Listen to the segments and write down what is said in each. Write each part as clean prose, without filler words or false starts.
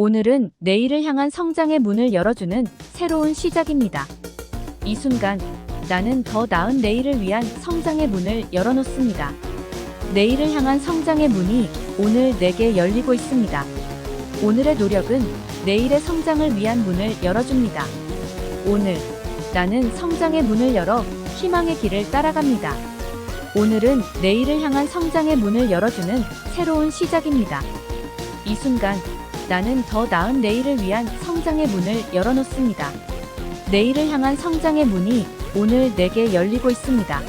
오늘은 내일을 향한 성장의 문을 열어주는 새로운 시작입니다. 이 순간 나는 더 나은 내일을 위한 성장의 문을 열어놓습니다. 내일을 향한 성장의 문이 오늘 내게 열리고 있습니다. 오늘의 노력은 내일의 성장을 위한 문을 열어줍니다. 오늘 나는 성장의 문을 열어 희망의 길을 따라갑니다. 오늘은 내일을 향한 성장의 문을 열어주는 새로운 시작입니다. 이 순간 나는 더 나은 내일을 위한 성장의 문을 열어놓습니다. 내일을 향한 성장의 문이 오늘 내게 열리고 있습니다.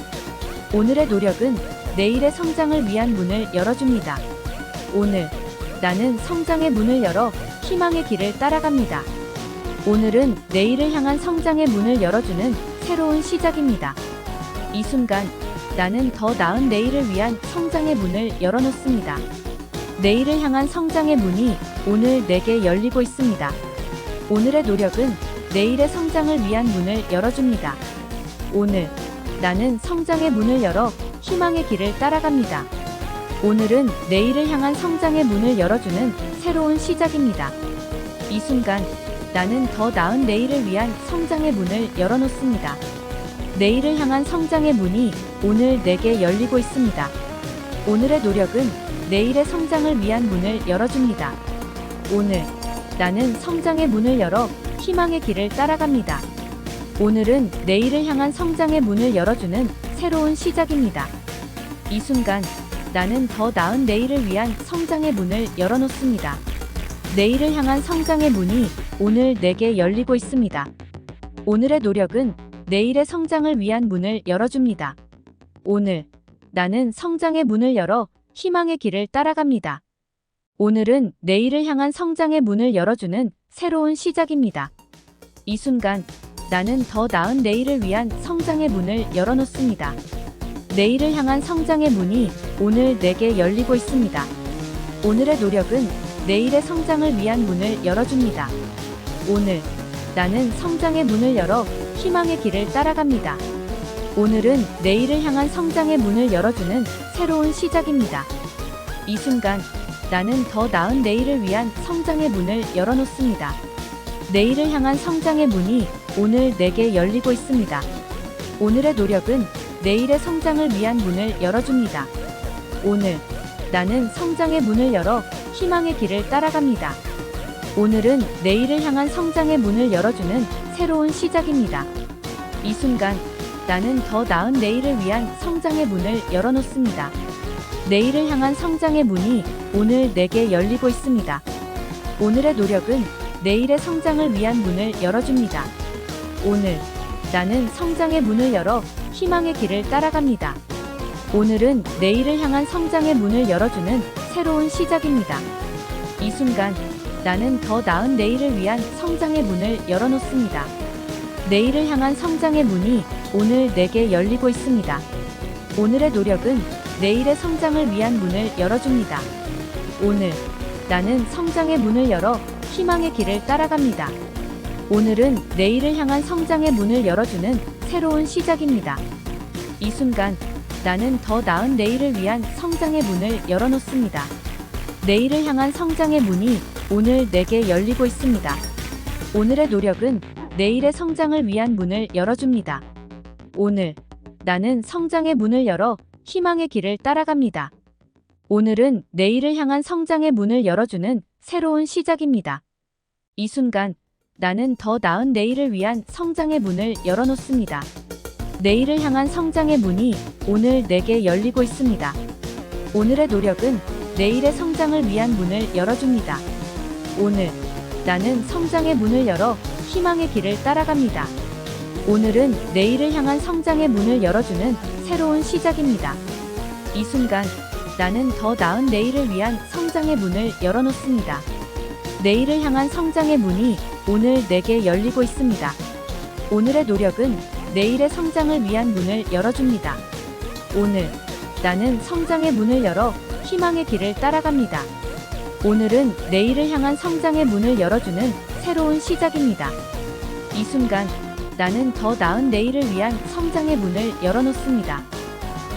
오늘의 노력은 내일의 성장을 위한 문을 열어줍니다. 오늘 나는 성장의 문을 열어 희망의 길을 따라갑니다. 오늘은 내일을 향한 성장의 문을 열어주는 새로운 시작입니다. 이 순간 나는 더 나은 내일을 위한 성장의 문을 열어놓습니다. 내일을 향한 성장의 문이 오늘 내게 열리고 있습니다. 오늘의 노력은 내일의 성장을 위한 문을 열어줍니다. 오늘 나는 성장의 문을 열어 희망의 길을 따라갑니다. 오늘은 내일을 향한 성장의 문을 열어주는 새로운 시작입니다. 이 순간 나는 더 나은 내일을 위한 성장의 문을 열어놓습니다. 내일을 향한 성장의 문이 오늘 내게 열리고 있습니다. 오늘의 노력은 내일의 성장을 위한 문을 열어줍니다. 오늘 나는 성장의 문을 열어 희망의 길을 따라갑니다. 오늘은 내일을 향한 성장의 문을 열어주는 새로운 시작입니다. 이 순간 나는 더 나은 내일을 위한 성장의 문을 열어놓습니다. 내일을 향한 성장의 문이 오늘 내게 열리고 있습니다. 오늘의 노력은 내일의 성장을 위한 문을 열어줍니다. 오늘 나는 성장의 문을 열어 희망의 길을 따라갑니다. 오늘은 내일을 향한 성장의 문을 열어주는 새로운 시작입니다. 이 순간 나는 더 나은 내일을 위한 성장의 문을 열어놓습니다. 내일을 향한 성장의 문이 오늘 내게 열리고 있습니다. 오늘의 노력은 내일의 성장을 위한 문을 열어줍니다. 오늘 나는 성장의 문을 열어 희망의 길을 따라갑니다. 오늘은 내일을 향한 성장의 문을 열어주는 새로운 시작입니다. 이 순간 나는 더 나은 내일을 위한 성장의 문을 열어놓습니다. 내일을 향한 성장의 문이 오늘 내게 열리고 있습니다. 오늘의 노력은 내일의 성장을 위한 문을 열어줍니다. 오늘 나는 성장의 문을 열어 희망의 길을 따라갑니다. 오늘은 내일을 향한 성장의 문을 열어주는 새로운 시작입니다. 이 순간 나는 더 나은 내일을 위한 성장의 문을 열어놓습니다. 내일을 향한 성장의 문이 오늘 내게 열리고 있습니다. 오늘의 노력은 내일의 성장을 위한 문을 열어줍니다. 오늘 나는 성장의 문을 열어 희망의 길을 따라갑니다. 오늘은 내일을 향한 성장의 문을 열어주는 새로운 시작입니다. 이 순간 나는 더 나은 내일을 위한 성장의 문을 열어놓습니다. 내일을 향한 성장의 문이 오늘 내게 열리고 있습니다. 오늘의 노력은 내일의 성장을 위한 문을 열어줍니다. 오늘 나는 성장의 문을 열어 희망의 길을 따라갑니다. 오늘은 내일을 향한 성장의 문을 열어주는 새로운 시작입니다. 이 순간 나는 더 나은 내일을 위한 성장의 문을 열어놓습니다. 내일을 향한 성장의 문이 오늘 내게 열리고 있습니다. 오늘의 노력은 내일의 성장을 위한 문을 열어줍니다. 오늘 나는 성장의 문을 열어 희망의 길을 따라갑니다. 오늘은 내일을 향한 성장의 문을 열어주는 새로운 시작입니다. 이 순간 나는 더 나은 내일을 위한 성장의 문을 열어놓습니다. 내일을 향한 성장의 문이 오늘 내게 열리고 있습니다. 오늘의 노력은 내일의 성장을 위한 문을 열어줍니다. 오늘 나는 성장의 문을 열어 희망의 길을 따라갑니다. 오늘은 내일을 향한 성장의 문을 열어주는 새로운 시작입니다. 이 순간 나는 더 나은 내일을 위한 성장의 문을 열어놓습니다. 내일을 향한 성장의 문이 오늘 내게 열리고 있습니다. 오늘의 노력은 내일의 성장을 위한 문을 열어줍니다. 오늘 나는 성장의 문을 열어 희망의 길을 따라갑니다. 오늘은 내일을 향한 성장의 문을 열어주는 새로운 시작입니다. 이 순간 나는 더 나은 내일을 위한 성장의 문을 열어놓습니다.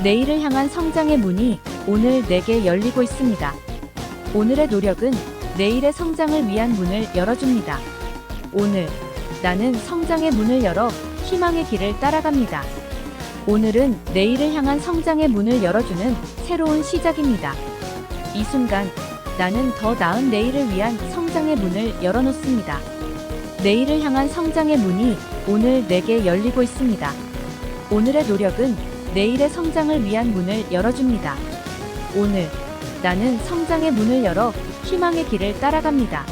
내일을 향한 성장의 문이 오늘 내게 열리고 있습니다. 오늘의 노력은 내일의 성장을 위한 문을 열어줍니다. 오늘 나는 성장의 문을 열어 희망의 길을 따라갑니다. 오늘은 내일을 향한 성장의 문을 열어주는 새로운 시작입니다. 이 순간 나는 더 나은 내일을 위한 성장의 문을 열어놓습니다. 내일을 향한 성장의 문이 오늘 내게 열리고 있습니다. 오늘의 노력은 내일의 성장을 위한 문을 열어줍니다. 오늘 나는 성장의 문을 열어 희망의 길을 따라갑니다.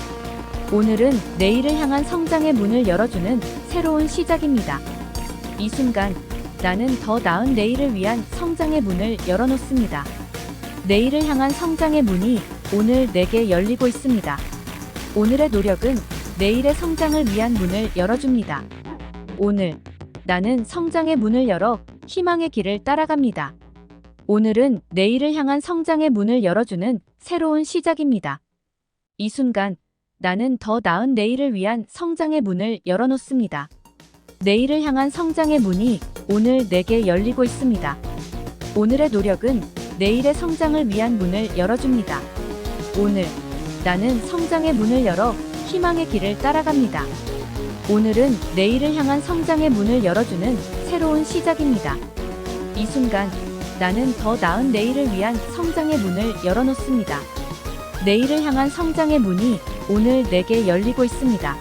오늘은 내일을 향한 성장의 문을 열어주는 새로운 시작입니다. 이 순간 나는 더 나은 내일을 위한 성장의 문을 열어놓습니다. 내일을 향한 성장의 문이 오늘 내게 열리고 있습니다. 오늘의 노력은 내일의 성장을 위한 문을 열어줍니다. 오늘 나는 성장의 문을 열어 희망의 길을 따라갑니다. 오늘은 내일을 향한 성장의 문을 열어주는 새로운 시작입니다. 이 순간 나는 더 나은 내일을 위한 성장의 문을 열어놓습니다. 내일을 향한 성장의 문이 오늘 내게 열리고 있습니다. 오늘의 노력은 내일의 성장을 위한 문을 열어줍니다. 오늘 나는 성장의 문을 열어 희망의 길을 따라갑니다. 오늘은 내일을 향한 성장의 문을 열어주는 새로운 시작입니다. 이 순간 나는 더 나은 내일을 위한 성장의 문을 열어놓습니다. 내일을 향한 성장의 문이 오늘 내게 열리고 있습니다.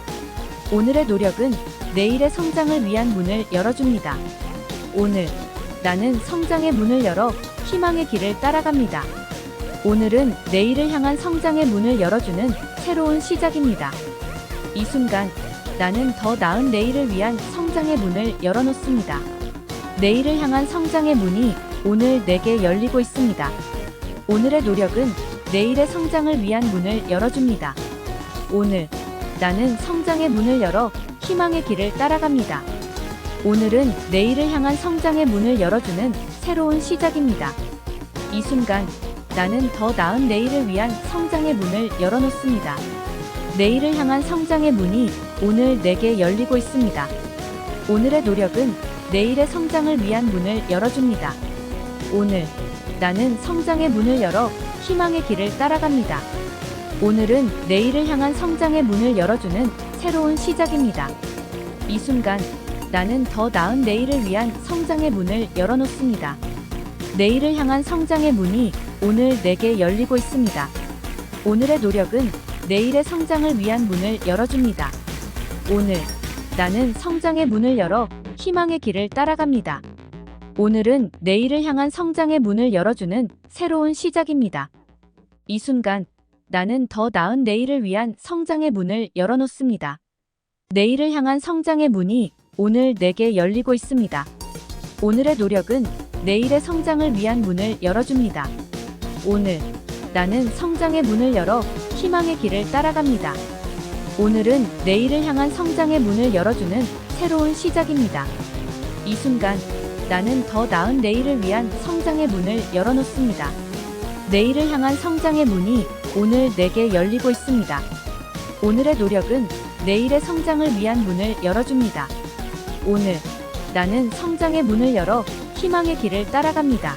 오늘의 노력은 내일의 성장을 위한 문을 열어줍니다. 오늘 나는 성장의 문을 열어 희망의 길을 따라갑니다. 오늘은 내일을 향한 성장의 문을 열어주는 새로운 시작입니다. 이 순간 나는 더 나은 내일을 위한 성장의 문을 열어놓습니다. 내일을 향한 성장의 문이 오늘 내게 열리고 있습니다. 오늘의 노력은 내일의 성장을 위한 문을 열어줍니다. 오늘 나는 성장의 문을 열어 희망의 길을 따라갑니다. 오늘은 내일을 향한 성장의 문을 열어주는 새로운 시작입니다. 이 순간 나는 더 나은 내일을 위한 성장의 문을 열어놓습니다. 내일을 향한 성장의 문이 오늘 내게 열리고 있습니다. 오늘의 노력은 내일의 성장을 위한 문을 열어줍니다. 오늘 나는 성장의 문을 열어 희망의 길을 따라갑니다. 오늘은 내일을 향한 성장의 문을 열어주는 새로운 시작입니다. 이 순간 나는 더 나은 내일을 위한 성장의 문을 열어놓습니다. 내일을 향한 성장의 문이 오늘 내게 열리고 있습니다. 오늘의 노력은 내일의 성장을 위한 문을 열어줍니다. 오늘 나는 성장의 문을 열어 희망의 길을 따라갑니다. 오늘은 내일을 향한 성장의 문을 열어주는 새로운 시작입니다. 이 순간 나는 더 나은 내일을 위한 성장의 문을 열어놓습니다. 내일을 향한 성장의 문이 오늘 내게 열리고 있습니다. 오늘의 노력은 내일의 성장을 위한 문을 열어줍니다. 오늘 나는 성장의 문을 열어 희망의 길을 따라갑니다. 오늘은 내일을 향한 성장의 문을 열어주는 새로운 시작입니다. 이 순간 나는 더 나은 내일을 위한 성장의 문을 열어놓습니다. 내일을 향한 성장의 문이 오늘 내게 열리고 있습니다. 오늘의 노력은 내일의 성장을 위한 문을 열어줍니다. 오늘 나는 성장의 문을 열어 희망의 길을 따라갑니다.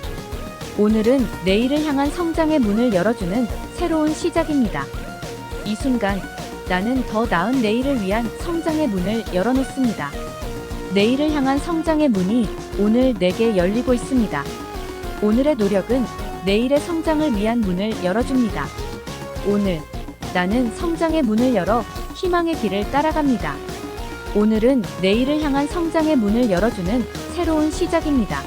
오늘은 내일을 향한 성장의 문을 열어주는 새로운 시작입니다. 이 순간 나는 더 나은 내일을 위한 성장의 문을 열어놓습니다. 내일을 향한 성장의 문이 오늘 내게 열리고 있습니다. 오늘의 노력은 내일의 성장을 위한 문을 열어줍니다. 오늘 나는 성장의 문을 열어 희망의 길을 따라갑니다. 오늘은 내일을 향한 성장의 문을 열어주는 새로운 시작입니다.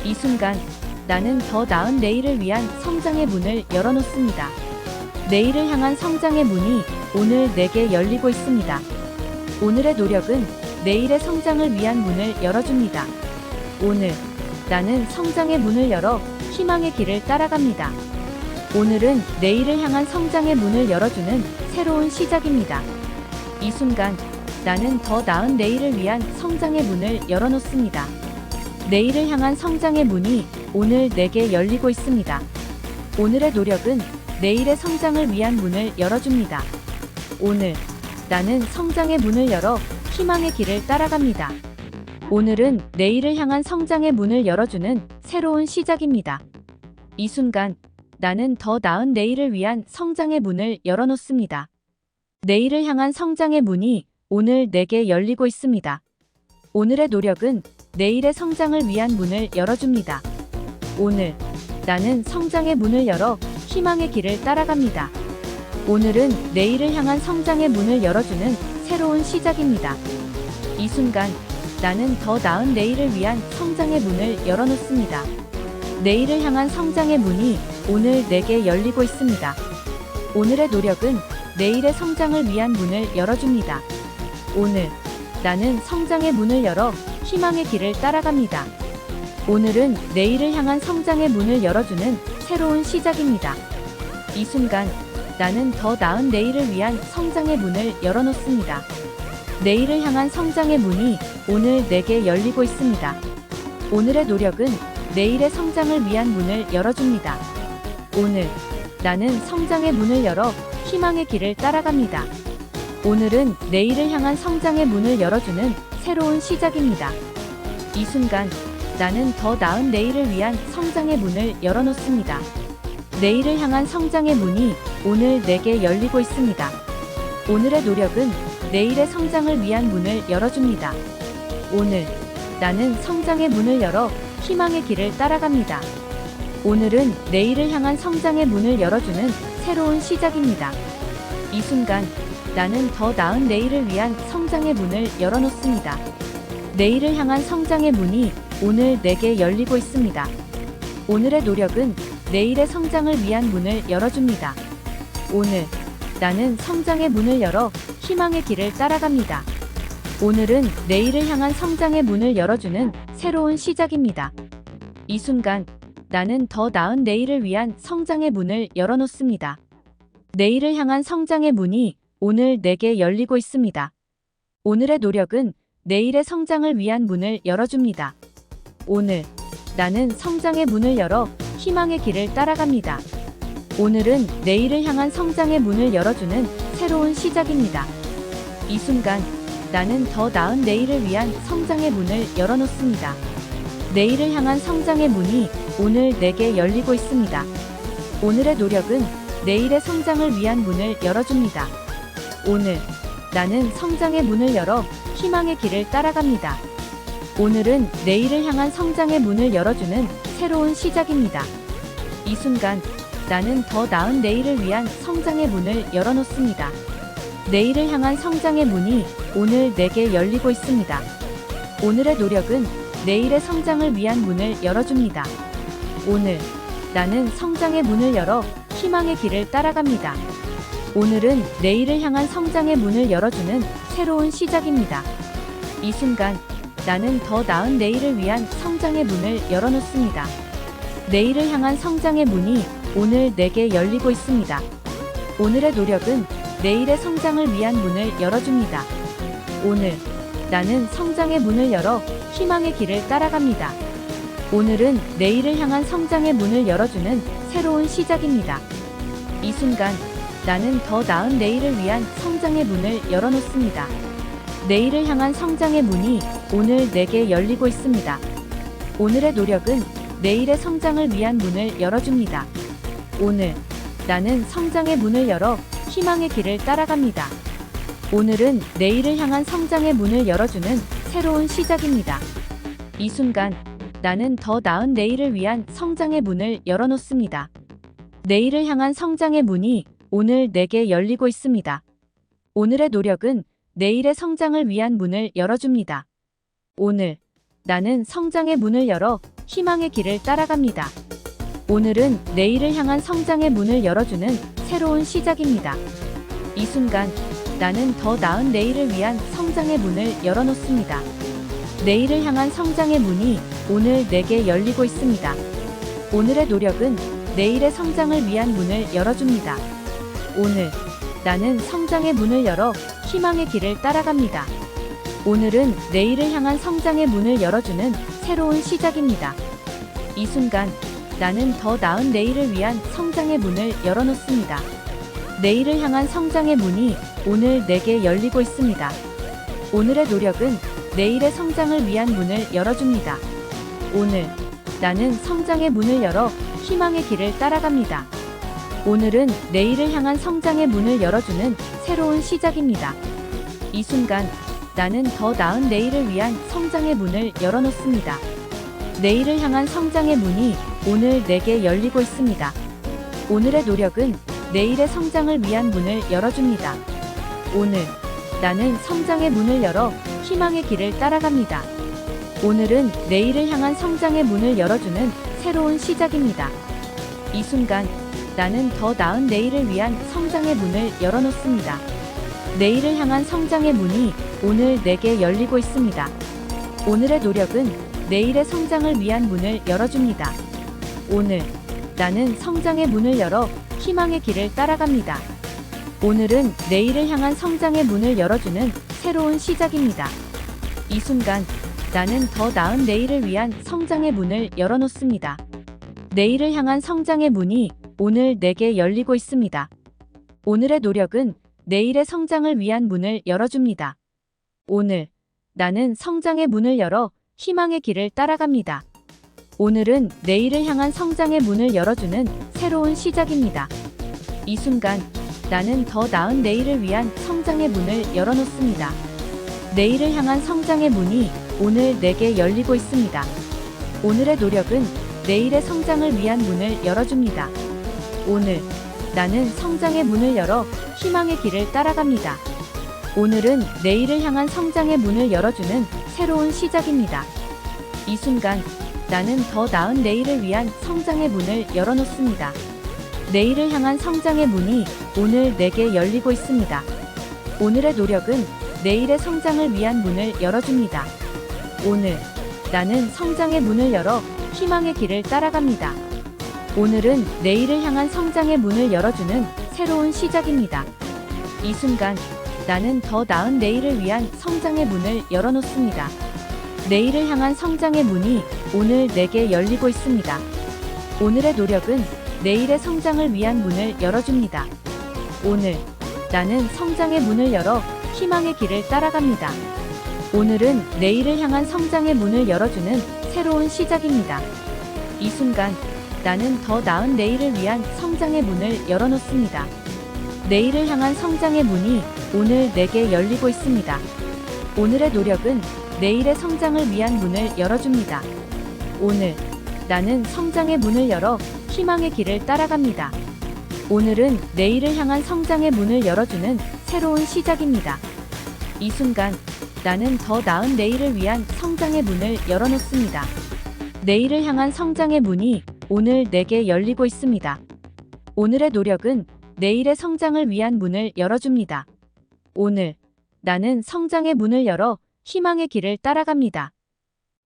이 순간 나는 더 나은 내일을 위한 성장의 문을 열어놓습니다. 내일을 향한 성장의 문이 오늘 내게 열리고 있습니다. 오늘의 노력은 내일의 성장을 위한 문을 열어줍니다. 오늘 나는 성장의 문을 열어 희망의 길을 따라갑니다. 오늘은 내일을 향한 성장의 문을 열어주는 새로운 시작입니다. 이 순간 나는 더 나은 내일을 위한 성장의 문을 열어놓습니다. 내일을 향한 성장의 문이 오늘 내게 열리고 있습니다. 오늘의 노력은 내일의 성장을 위한 문을 열어줍니다. 오늘 나는 성장의 문을 열어 희망의 길을 따라갑니다. 오늘은 내일을 향한 성장의 문을 열어주는 새로운 시작입니다. 이 순간 나는 더 나은 내일을 위한 성장의 문을 열어놓습니다. 내일을 향한 성장의 문이 오늘 내게 열리고 있습니다. 오늘의 노력은 내일의 성장을 위한 문을 열어줍니다. 오늘 나는 성장의 문을 열어 희망의 길을 따라갑니다. 오늘은 내일을 향한 성장의 문을 열어주는 새로운 시작입니다. 이 순간 나는 더 나은 내일을 위한 성장의 문을 열어놓습니다. 내일을 향한 성장의 문이 오늘 내게 열리고 있습니다. 오늘의 노력은 내일의 성장을 위한 문을 열어줍니다. 오늘 나는 성장의 문을 열어 희망의 길을 따라갑니다. 오늘은 내일을 향한 성장의 문을 열어주는 새로운 시작입니다. 이 순간 나는 더 나은 내일을 위한 성장의 문을 열어놓습니다. 내일을 향한 성장의 문이 오늘 내게 열리고 있습니다. 오늘의 노력은 내일의 성장을 위한 문을 열어줍니다. 오늘 나는 성장의 문을 열어 희망의 길을 따라갑니다. 오늘은 내일을 향한 성장의 문을 열어주는 새로운 시작입니다. 이 순간 나는 더 나은 내일을 위한 성장의 문을 열어놓습니다. 내일을 향한 성장의 문이 오늘 내게 열리고 있습니다. 오늘의 노력은 내일의 성장을 위한 문을 열어줍니다. 오늘 나는 성장의 문을 열어 희망의 길을 따라갑니다. 오늘은 내일을 향한 성장의 문을 열어주는 새로운 시작입니다. 이 순간 나는 더 나은 내일을 위한 성장의 문을 열어놓습니다. 내일을 향한 성장의 문이 오늘 내게 열리고 있습니다. 오늘의 노력은 내일의 성장을 위한 문을 열어줍니다. 오늘 나는 성장의 문을 열어 희망의 길을 따라갑니다. 오늘은 내일을 향한 성장의 문을 열어주는 새로운 시작입니다. 이 순간 나는 더 나은 내일을 위한 성장의 문을 열어놓습니다. 내일을 향한 성장의 문이 오늘 내게 열리고 있습니다. 오늘의 노력은 내일의 성장을 위한 문을 열어줍니다. 오늘 나는 성장의 문을 열어 희망의 길을 따라갑니다. 오늘은 내일을 향한 성장의 문을 열어주는 새로운 시작입니다. 이 순간 나는 더 나은 내일을 위한 성장의 문을 열어놓습니다. 내일을 향한 성장의 문이 오늘 내게 열리고 있습니다. 오늘의 노력은 내일의 성장을 위한 문을 열어줍니다. 오늘 나는 성장의 문을 열어 희망의 길을 따라갑니다. 오늘은 내일을 향한 성장의 문을 열어주는 새로운 시작입니다. 이 순간 나는 더 나은 내일을 위한 성장의 문을 열어놓습니다. 내일을 향한 성장의 문이 오늘 내게 열리고 있습니다. 오늘의 노력은 내일의 성장을 위한 문을 열어줍니다. 오늘 나는 성장의 문을 열어 희망의 길을 따라갑니다. 오늘은 내일을 향한 성장의 문을 열어주는 새로운 시작입니다. 이 순간 나는 더 나은 내일을 위한 성장의 문을 열어놓습니다. 내일을 향한 성장의 문이 오늘 내게 열리고 있습니다. 오늘의 노력은 내일의 성장을 위한 문을 열어줍니다. 오늘 나는 성장의 문을 열어 희망의 길을 따라갑니다. 오늘은 내일을 향한 성장의 문을 열어주는 새로운 시작입니다. 이 순간 나는 더 나은 내일을 위한 성장의 문을 열어놓습니다. 내일을 향한 성장의 문이 오늘 내게 열리고 있습니다. 오늘의 노력은 내일의 성장을 위한 문을 열어줍니다. 오늘 나는 성장의 문을 열어 희망의 길을 따라갑니다. 오늘은 내일을 향한 성장의 문을 열어주는 새로운 시작입니다. 이 순간 나는 더 나은 내일을 위한 성장의 문을 열어놓습니다. 내일을 향한 성장의 문이 오늘 내게 열리고 있습니다. 오늘의 노력은 내일의 성장을 위한 문을 열어줍니다. 오늘 나는 성장의 문을 열어 희망의 길을 따라갑니다. 오늘은 내일을 향한 성장의 문을 열어주는 새로운 시작입니다. 이 순간 나는 더 나은 내일을 위한 성장의 문을 열어놓습니다. 내일을 향한 성장의 문이 오늘 내게 열리고 있습니다. 오늘의 노력은 내일의 성장을 위한 문을 열어줍니다. 오늘 나는 성장의 문을 열어 희망의 길을 따라갑니다. 오늘은 내일을 향한 성장의 문을 열어주는 새로운 시작입니다. 이 순간 나는 더 나은 내일을 위한 성장의 문을 열어놓습니다. 내일을 향한 성장의 문이 오늘 내게 열리고 있습니다. 오늘의 노력은 내일의 성장을 위한 문을 열어줍니다. 오늘 나는 성장의 문을 열어 희망의 길을 따라갑니다. 오늘은 내일을 향한 성장의 문을 열어주는 새로운 시작입니다. 이 순간 나는 더 나은 내일을 위한 성장의 문을 열어놓습니다. 내일을 향한 성장의 문이 오늘 내게 열리고 있습니다. 오늘의 노력은 내일의 성장을 위한 문을 열어줍니다. 오늘 나는 성장의 문을 열어 희망의 길을 따라갑니다. 오늘은 내일을 향한 성장의 문을 열어주는 새로운 시작입니다. 이 순간 나는 더 나은 내일을 위한 성장의 문을 열어놓습니다. 내일을 향한 성장의 문이 오늘 내게 열리고 있습니다. 오늘의 노력은 내일의 성장을 위한 문을 열어줍니다. 오늘 나는 성장의 문을 열어 희망의 길을 따라갑니다. 오늘은 내일을 향한 성장의 문을 열어주는 새로운 시작입니다. 이 순간 나는 더 나은 내일을 위한 성장의 문을 열어놓습니다. 내일을 향한 성장의 문이 오늘 내게 열리고 있습니다. 오늘의 노력은 내일의 성장을 위한 문을 열어줍니다. 오늘 나는 성장의 문을 열어 희망의 길을 따라갑니다. 오늘은 내일을 향한 성장의 문을 열어주는 새로운 시작입니다. 이 순간 나는 더 나은 내일을 위한 성장의 문을 열어놓습니다. 내일을 향한 성장의 문이 오늘 내게 열리고 있습니다. 오늘의 노력은 내일의 성장을 위한 문을 열어줍니다. 오늘 나는 성장의 문을 열어 희망의 길을 따라갑니다. 오늘은 내일을 향한 성장의 문을 열어주는 새로운 시작입니다. 이 순간 나는 더 나은 내일을 위한 성장의 문을 열어놓습니다. 내일을 향한 성장의 문이 오늘 내게 열리고 있습니다. 오늘의 노력은 내일의 성장을 위한 문을 열어줍니다. 오늘 나는 성장의 문을 열어 희망의 길을 따라갑니다. 오늘은 내일을 향한 성장의 문을 열어주는 새로운 시작입니다. 이 순간 나는 더 나은 내일을 위한 성장의 문을 열어놓습니다. 내일을 향한 성장의 문이 오늘 내게 열리고 있습니다. 오늘의 노력은 내일의 성장을 위한 문을 열어줍니다. 오늘 나는 성장의 문을 열어 희망의 길을 따라갑니다. 오늘은 내일을 향한 성장의 문을 열어주는 새로운 시작입니다. 이 순간 나는 더 나은 내일을 위한 성장의 문을 열어놓습니다. 내일을 향한 성장의 문이 오늘 내게 열리고 있습니다. 오늘의 노력은 내일의 성장을 위한 문을 열어줍니다. 오늘 나는 성장의 문을 열어 희망의 길을 따라갑니다. 오늘은 내일을 향한 성장의 문을 열어주는 새로운 시작입니다. 이 순간 나는 더 나은 내일을 위한 성장의 문을 열어놓습니다. 내일을 향한 성장의 문이 오늘 내게 열리고 있습니다. 오늘의 노력은 내일의 성장을 위한 문을 열어줍니다. 오늘 나는 성장의 문을 열어 희망의 길을 따라갑니다.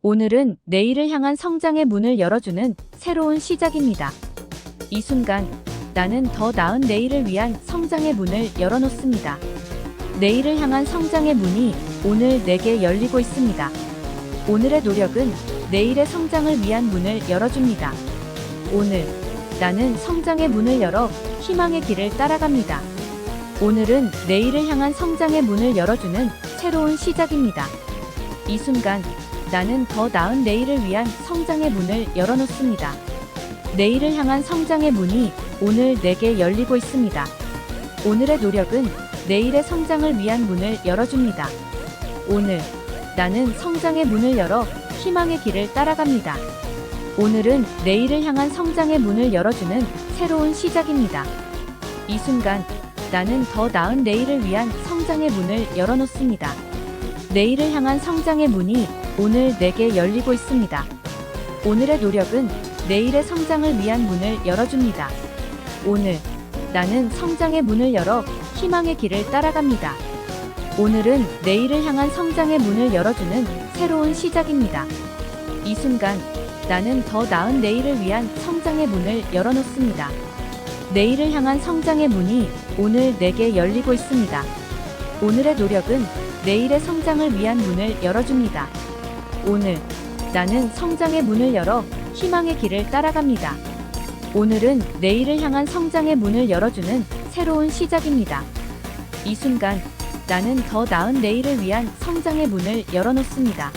오늘은 내일을 향한 성장의 문을 열어주는 새로운 시작입니다. 이 순간 나는 더 나은 내일을 위한 성장의 문을 열어놓습니다. 내일을 향한 성장의 문이 오늘 내게 열리고 있습니다. 오늘의 노력은 내일의 성장을 위한 문을 열어줍니다. 오늘 나는 성장의 문을 열어 희망의 길을 따라갑니다. 오늘은 내일을 향한 성장의 문을 열어주는 새로운 시작입니다. 이 순간 나는 더 나은 내일을 위한 성장의 문을 열어놓습니다. 내일을 향한 성장의 문이 오늘 내게 열리고 있습니다. 오늘의 노력은 내일의 성장을 위한 문을 열어줍니다. 오늘 나는 성장의 문을 열어 희망의 길을 따라갑니다. 오늘은 내일을 향한 성장의 문을 열어주는 새로운 시작입니다. 이 순간 나는 더 나은 내일을 위한 성장의 문을 열어놓습니다. 내일을 향한 성장의 문이 오늘 내게 열리고 있습니다. 오늘의 노력은 내일의 성장을 위한 문을 열어줍니다. 오늘 나는 성장의 문을 열어 희망의 길을 따라갑니다. 오늘은 내일을 향한 성장의 문을 열어주는 새로운 시작입니다. 이 순간 나는 더 나은 내일을 위한 성장의 문을 열어놓습니다. 내일을 향한 성장의 문이 오늘 내게 열리고 있습니다. 오늘의 노력은 내일의 성장을 위한 문을 열어줍니다. 오늘 나는 성장의 문을 열어 희망의 길을 따라갑니다. 오늘은 내일을 향한 성장의 문을 열어주는 새로운 시작입니다. 이 순간 나는 더 나은 내일을 위한 성장의 문을 열어놓습니다.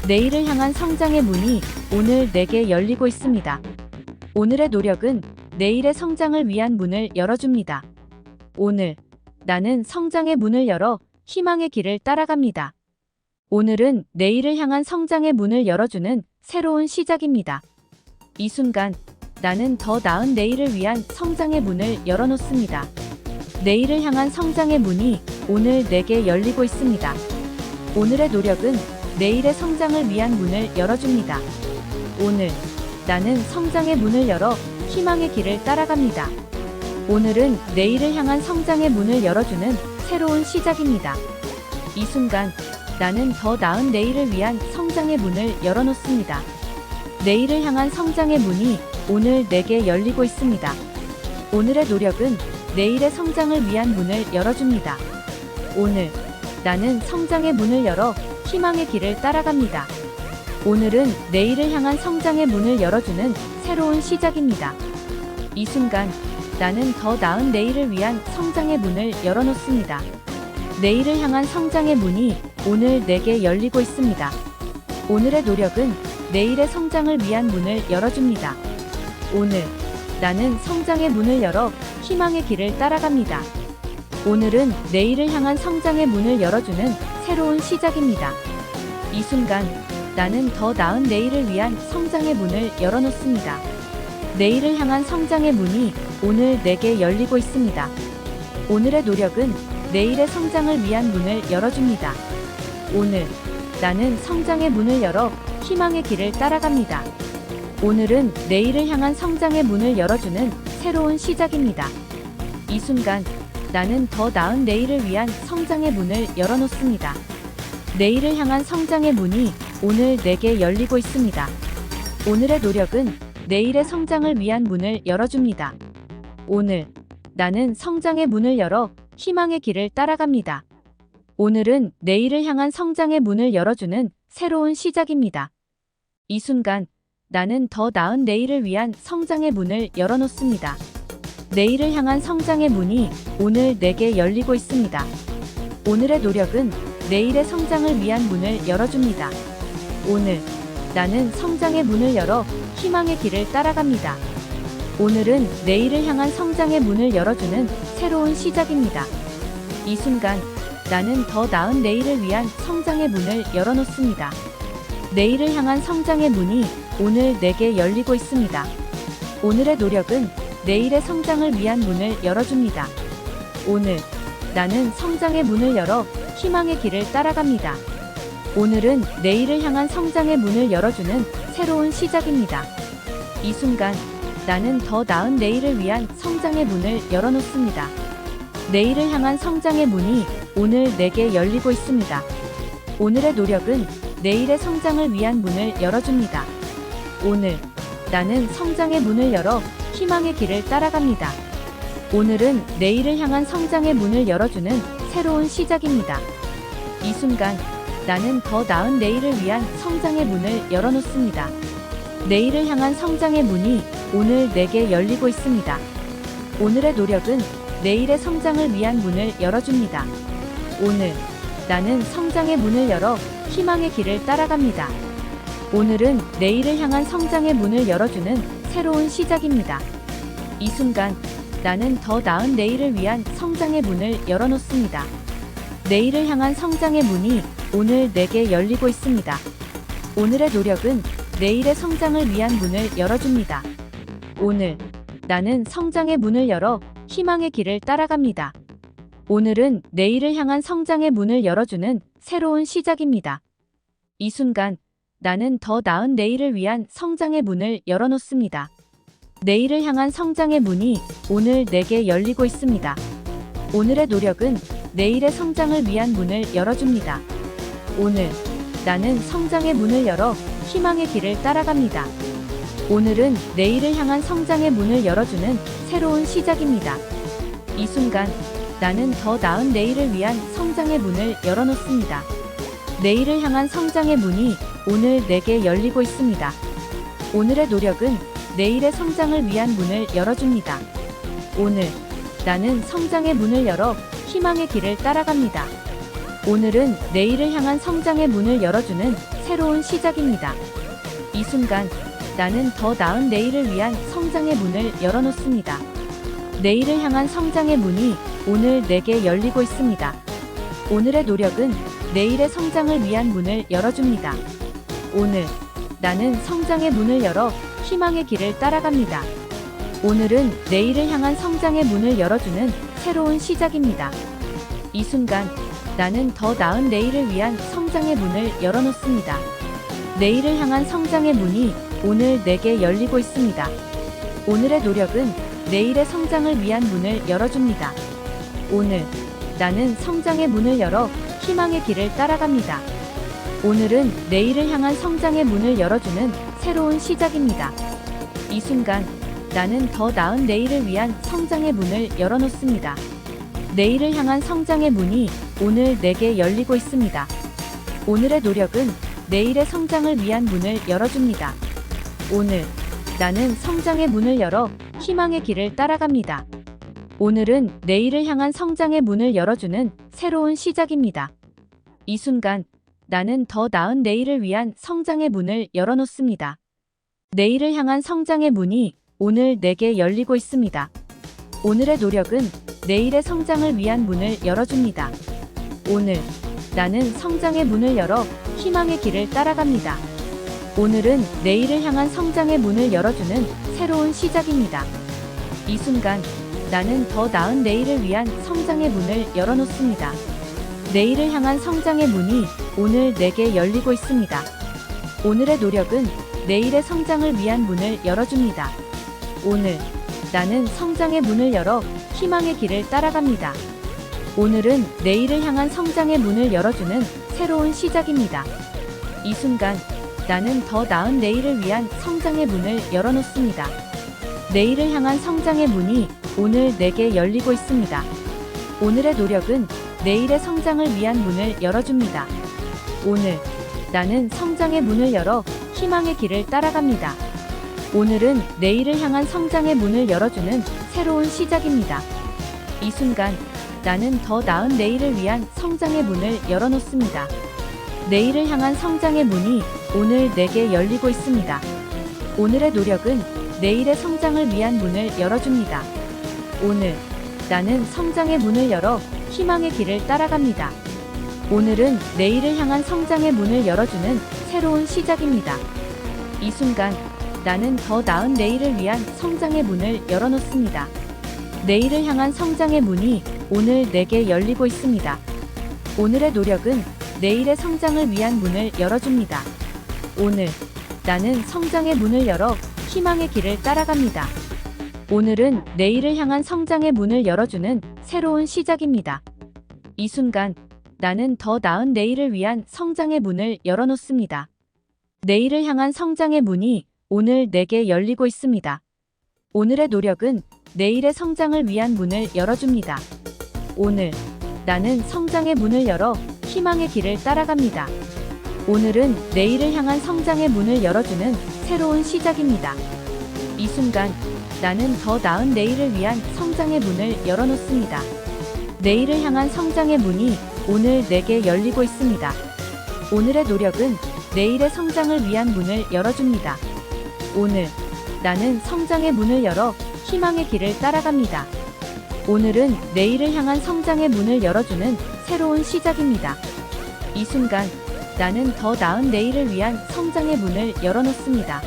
내일을 향한 성장의 문이 오늘 내게 열리고 있습니다. 오늘의 노력은 내일의 성장을 위한 문을 열어줍니다. 오늘 나는 성장의 문을 열어 희망의 길을 따라갑니다. 오늘은 내일을 향한 성장의 문을 열어주는 새로운 시작입니다. 이 순간 나는 더 나은 내일을 위한 성장의 문을 열어놓습니다. 내일을 향한 성장의 문이 오늘 내게 열리고 있습니다. 오늘의 노력은 내일의 성장을 위한 문을 열어줍니다. 오늘 나는 성장의 문을 열어 희망의 길을 따라갑니다. 오늘은 내일을 향한 성장의 문을 열어주는 새로운 시작입니다. 이 순간 나는 더 나은 내일을 위한 성장의 문을 열어놓습니다. 내일을 향한 성장의 문이 오늘 내게 열리고 있습니다. 오늘의 노력은 내일의 성장을 위한 문을 열어줍니다. 오늘 나는 성장의 문을 열어 희망의 길을 따라갑니다. 오늘은 내일을 향한 성장의 문을 열어주는 새로운 시작입니다. 이 순간 나는 더 나은 내일을 위한 성장의 문을 열어놓습니다. 내일을 향한 성장의 문이 오늘 내게 열리고 있습니다. 오늘의 노력은 내일의 성장을 위한 문을 열어줍니다. 오늘 나는 성장의 문을 열어 희망의 길을 따라갑니다. 오늘은 내일을 향한 성장의 문을 열어주는 새로운 시작입니다. 이 순간 나는 더 나은 내일을 위한 성장의 문을 열어놓습니다. 내일을 향한 성장의 문이 오늘 내게 열리고 있습니다. 오늘의 노력은 내일의 성장을 위한 문을 열어줍니다. 오늘 나는 성장의 문을 열어 희망의 길을 따라갑니다. 오늘은 내일을 향한 성장의 문을 열어주는 새로운 시작입니다. 이 순간 나는 더 나은 내일을 위한 성장의 문을 열어놓습니다. 내일을 향한 성장의 문이 오늘 내게 열리고 있습니다. 오늘의 노력은 내일의 성장을 위한 문을 열어줍니다. 오늘 나는 성장의 문을 열어 희망의 길을 따라갑니다. 오늘은 내일을 향한 성장의 문을 열어주는 새로운 시작입니다. 이 순간 나는 더 나은 내일을 위한 성장의 문을 열어놓습니다. 내일을 향한 성장의 문이 오늘 내게 열리고 있습니다. 오늘의 노력은 내일의 성장을 위한 문을 열어줍니다. 오늘 나는 성장의 문을 열어 희망의 길을 따라갑니다. 오늘은 내일을 향한 성장의 문을 열어주는 새로운 시작입니다. 이 순간 나는 더 나은 내일을 위한 성장의 문을 열어놓습니다. 내일을 향한 성장의 문이 오늘 내게 열리고 있습니다. 오늘의 노력은 내일의 성장을 위한 문을 열어줍니다. 오늘 나는 성장의 문을 열어 희망의 길을 따라갑니다. 오늘은 내일을 향한 성장의 문을 열어주는 새로운 시작입니다. 이 순간 나는 더 나은 내일을 위한 성장의 문을 열어놓습니다. 내일을 향한 성장의 문이 오늘 내게 열리고 있습니다. 오늘의 노력은 내일의 성장을 위한 문을 열어줍니다. 오늘 나는 성장의 문을 열어 희망의 길을 따라갑니다. 오늘은 내일을 향한 성장의 문을 열어주는 새로운 시작입니다. 이 순간 나는 더 나은 내일을 위한 성장의 문을 열어놓습니다. 내일을 향한 성장의 문이 오늘 내게 열리고 있습니다. 오늘의 노력은 내일의 성장을 위한 문을 열어줍니다. 오늘 나는 성장의 문을 열어 희망의 길을 따라갑니다. 오늘은 내일을 향한 성장의 문을 열어주는 새로운 시작입니다. 이 순간 나는 더 나은 내일을 위한 성장의 문을 열어놓습니다. 내일을 향한 성장의 문이 오늘 내게 열리고 있습니다. 오늘의 노력은 내일의 성장을 위한 문을 열어줍니다. 오늘 나는 성장의 문을 열어 희망의 길을 따라갑니다. 오늘은 내일을 향한 성장의 문을 열어주는 새로운 시작입니다. 이 순간 나는 더 나은 내일을 위한 성장의 문을 열어놓습니다. 내일을 향한 성장의 문이 오늘 내게 열리고 있습니다. 오늘의 노력은 내일의 성장을 위한 문을 열어줍니다. 오늘 나는 성장의 문을 열어 희망의 길을 따라갑니다. 오늘은 내일을 향한 성장의 문을 열어주는 새로운 시작입니다. 이 순간 나는 더 나은 내일을 위한 성장의 문을 열어놓습니다. 내일을 향한 성장의 문이 오늘 내게 열리고 있습니다. 오늘의 노력은 내일의 성장을 위한 문을 열어줍니다. 오늘 나는 성장의 문을 열어 희망의 길을 따라갑니다. 오늘은 내일을 향한 성장의 문을 열어주는 새로운 시작입니다. 이 순간 나는 더 나은 내일을 위한 성장의 성장의 문을 열어놓습니다. 내일을 향한 성장의 문이 오늘 내게 열리고 있습니다. 오늘의 노력은 내일의 성장을 위한 문을 열어줍니다. 오늘 나는 성장의 문을 열어 희망의 길을 따라갑니다. 오늘은 내일을 향한 성장의 문을 열어주는 새로운 시작입니다. 이 순간 나는 더 나은 내일을 위한 성장의 문을 열어놓습니다. 내일을 향한 성장의 문이 오늘 내게 열리고 있습니다. 오늘의 노력은 내일의 성장을 위한 문을 열어줍니다. 오늘 나는 성장의 문을 열어 희망의 길을 따라갑니다. 오늘은 내일을 향한 성장의 문을 열어주는 새로운 시작입니다. 이 순간 나는 더 나은 내일을 위한 성장의 문을 열어놓습니다. 내일을 향한 성장의 문이 오늘 내게 열리고 있습니다. 오늘의 노력은 내일의 성장을 위한 문을 열어줍니다. 오늘 나는 성장의 문을 열어 희망의 길을 따라갑니다. 오늘은 내일을 향한 성장의 문을 열어주는 새로운 시작입니다. 이 순간 나는 더 나은 내일을 위한 성장의 문을 열어놓습니다. 내일을 향한 성장의 문이 오늘 내게 열리고 있습니다. 오늘의 노력은 내일의 성장을 위한 문을 열어줍니다. 오늘 나는 성장의 문을 열어 희망의 길을 따라갑니다. 오늘은 내일을 향한 성장의 문을 열어주는 새로운 시작입니다. 이 순간 나는 더 나은 내일을 위한 성장의 문을 열어놓습니다. 내일을 향한 성장의 문이 오늘 내게 열리고 있습니다. 오늘의 노력은 내일의 성장을 위한 문을 열어줍니다. 오늘 나는 성장의 문을 열어 희망의 길을 따라갑니다. 오늘은 내일을 향한 성장의 문을 열어주는 새로운 시작입니다. 이 순간 나는 더 나은 내일을 위한 성장의 문을 열어놓습니다. 내일을 향한 성장의 문이 오늘 내게 열리고 있습니다. 오늘의 노력은 내일의 성장을 위한 문을 열어줍니다. 오늘 나는 성장의 문을 열어 희망의 길을 따라갑니다. 오늘은 내일을 향한 성장의 문을 열어주는 새로운 시작입니다. 이 순간 나는 더 나은 내일을 위한 성장의 문을 열어놓습니다. 내일을 향한 성장의 문이 오늘 내게 열리고 있습니다. 오늘의 노력은 내일의 성장을 위한 문을 열어줍니다. 오늘 나는 성장의 문을 열어 희망의 길을 따라갑니다. 오늘은 내일을 향한 성장의 문을 열어주는 새로운 시작입니다. 이 순간 나는 더 나은 내일을 위한 성장의 문을 열어놓습니다. 내일을 향한 성장의 문이 오늘 내게 열리고 있습니다. 오늘의 노력은 내일의 성장을 위한 문을 열어줍니다. 오늘 나는 성장의 문을 열어 희망의 길을 따라갑니다. 오늘은 내일을 향한 성장의 문을 열어주는 새로운 시작입니다. 이 순간 나는 더 나은 내일을 위한 성장의 문을 열어놓습니다. 내일을 향한 성장의 문이 오늘 내게 열리고 있습니다. 오늘의 노력은 내일의 성장을 위한 문을 열어줍니다. 오늘 나는 성장의 문을 열어 희망의 길을 따라갑니다. 오늘은 내일을 향한 성장의 문을 열어주는 새로운 시작입니다. 이 순간 나는 더 나은 내일을 위한 성장의 문을 열어놓습니다. 내일을 향한 성장의 문이 오늘 내게 열리고 있습니다. 오늘의 노력은 내일의 성장을 위한 문을 열어줍니다. 오늘 나는 성장의 문을 열어 희망의 길을 따라갑니다. 오늘은 내일을 향한 성장의 문을 열어주는 새로운 시작입니다. 이 순간 나는 더 나은 내일을 위한 성장의 문을 열어놓습니다.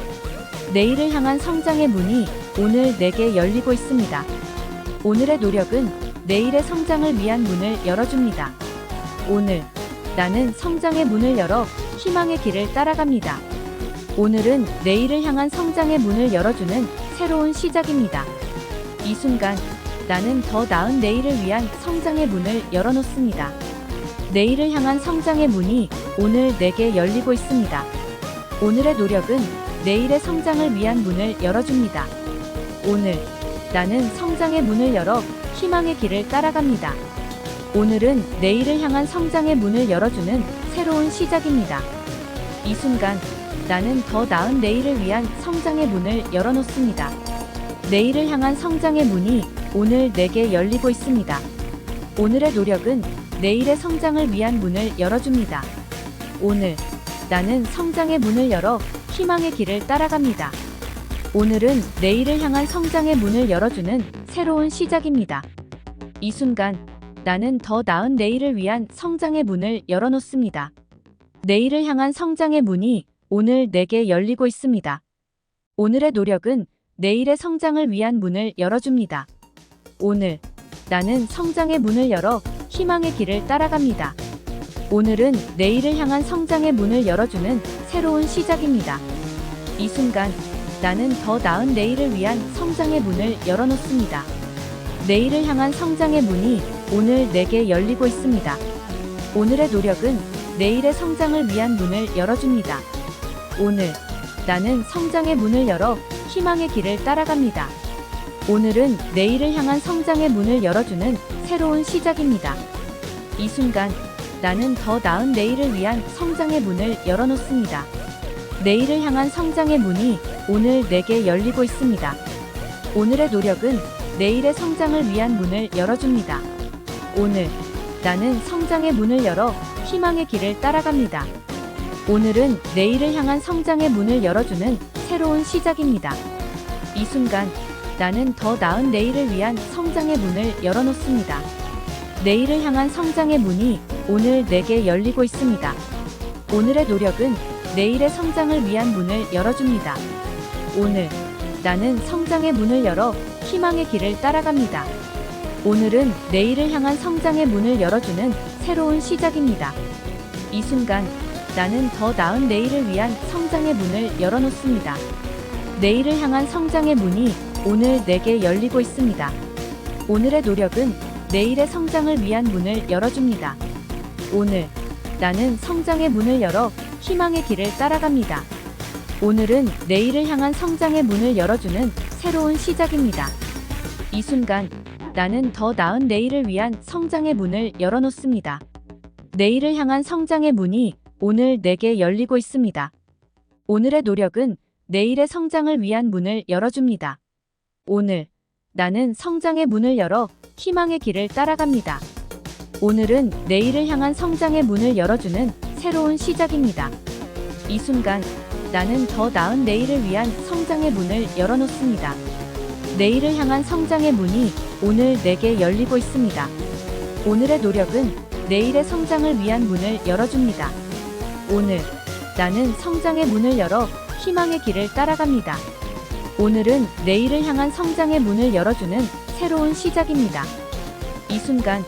내일을 향한 성장의 문이 오늘 내게 열리고 있습니다. 오늘의 노력은 내일의 성장을 위한 문을 열어줍니다. 오늘 나는 성장의 문을 열어 희망의 길을 따라갑니다. 오늘은 내일을 향한 성장의 문을 열어주는 새로운 시작입니다. 이 순간 나는 더 나은 내일을 위한 성장의 문을 열어놓습니다. 내일을 향한 성장의 문이 오늘 내게 열리고 있습니다. 오늘의 노력은 내일의 성장을 위한 문을 열어줍니다. 오늘 나는 성장의 문을 열어 희망의 길을 따라갑니다. 오늘은 내일을 향한 성장의 문을 열어주는 새로운 시작입니다. 이 순간 나는 더 나은 내일을 위한 성장의 문을 열어놓습니다. 내일을 향한 성장의 문이 오늘 내게 열리고 있습니다. 오늘의 노력은 내일의 성장을 위한 문을 열어줍니다. 오늘 나는 성장의 문을 열어 희망의 길을 따라갑니다. 오늘은 내일을 향한 성장의 문을 열어주는 새로운 시작입니다. 이 순간 나는 더 나은 내일을 위한 성장의 문을 열어놓습니다. 내일을 향한 성장의 문이 오늘 내게 열리고 있습니다. 오늘의 노력은 내일의 성장을 위한 문을 열어줍니다. 오늘 나는 성장의 문을 열어 희망의 길을 따라갑니다. 오늘은 내일을 향한 성장의 문을 열어주는 새로운 시작입니다. 이 순간 나는 더 나은 내일을 위한 성장의 문을 열어놓습니다. 내일을 향한 성장의 문이 오늘 내게 열리고 있습니다. 오늘의 노력은 내일의 성장을 위한 문을 열어줍니다. 오늘 나는 성장의 문을 열어 희망의 길을 따라갑니다. 오늘은 내일을 향한 성장의 문을 열어주는 새로운 시작입니다. 이 순간 나는 더 나은 내일을 위한 성장의 문을 열어놓습니다. 내일을 향한 성장의 문이 오늘 내게 열리고 있습니다. 오늘의 노력은 내일의 성장을 위한 문을 열어줍니다. 오늘 나는 성장의 문을 열어 희망의 길을 따라갑니다. 오늘은 내일을 향한 성장의 문을 열어주는 새로운 시작입니다. 이 순간 나는 더 나은 내일을 위한 성장의 문을 열어놓습니다. 내일을 향한 성장의 문이 오늘 내게 열리고 있습니다. 오늘의 노력은 내일의 성장을 위한 문을 열어줍니다. 오늘 나는 성장의 문을 열어 희망의 길을 따라갑니다. 오늘은 내일을 향한 성장의 문을 열어주는 새로운 시작입니다. 이 순간 나는 더 나은 내일을 위한 성장의 문을 열어놓습니다. 내일을 향한 성장의 문이 오늘 내게 열리고 있습니다. 오늘의 노력은 내일의 성장을 위한 문을 열어줍니다. 오늘 나는 성장의 문을 열어 희망의 길을 따라갑니다. 오늘은 내일을 향한 성장의 문을 열어주는 새로운 시작입니다. 이 순간 나는 더 나은 내일을 위한 성장의 문을 열어놓습니다. 내일을 향한 성장의 문이 오늘 내게 열리고 있습니다. 오늘의 노력은 내일의 성장을 위한 문을 열어줍니다. 오늘 나는 성장의 문을 열어 희망의 길을 따라갑니다. 오늘은 내일을 향한 성장의 문을 열어주는 새로운 시작입니다. 이 순간 나는 더 나은 내일을 위한 성장의 문을 열어놓습니다. 내일을 향한 성장의 문이 오늘 내게 열리고 있습니다. 오늘의 노력은 내일의 성장을 위한 문을 열어줍니다. 오늘 나는 성장의 문을 열어 희망의 길을 따라갑니다. 오늘은 내일을 향한 성장의 문을 열어주는 새로운 시작입니다. 이 순간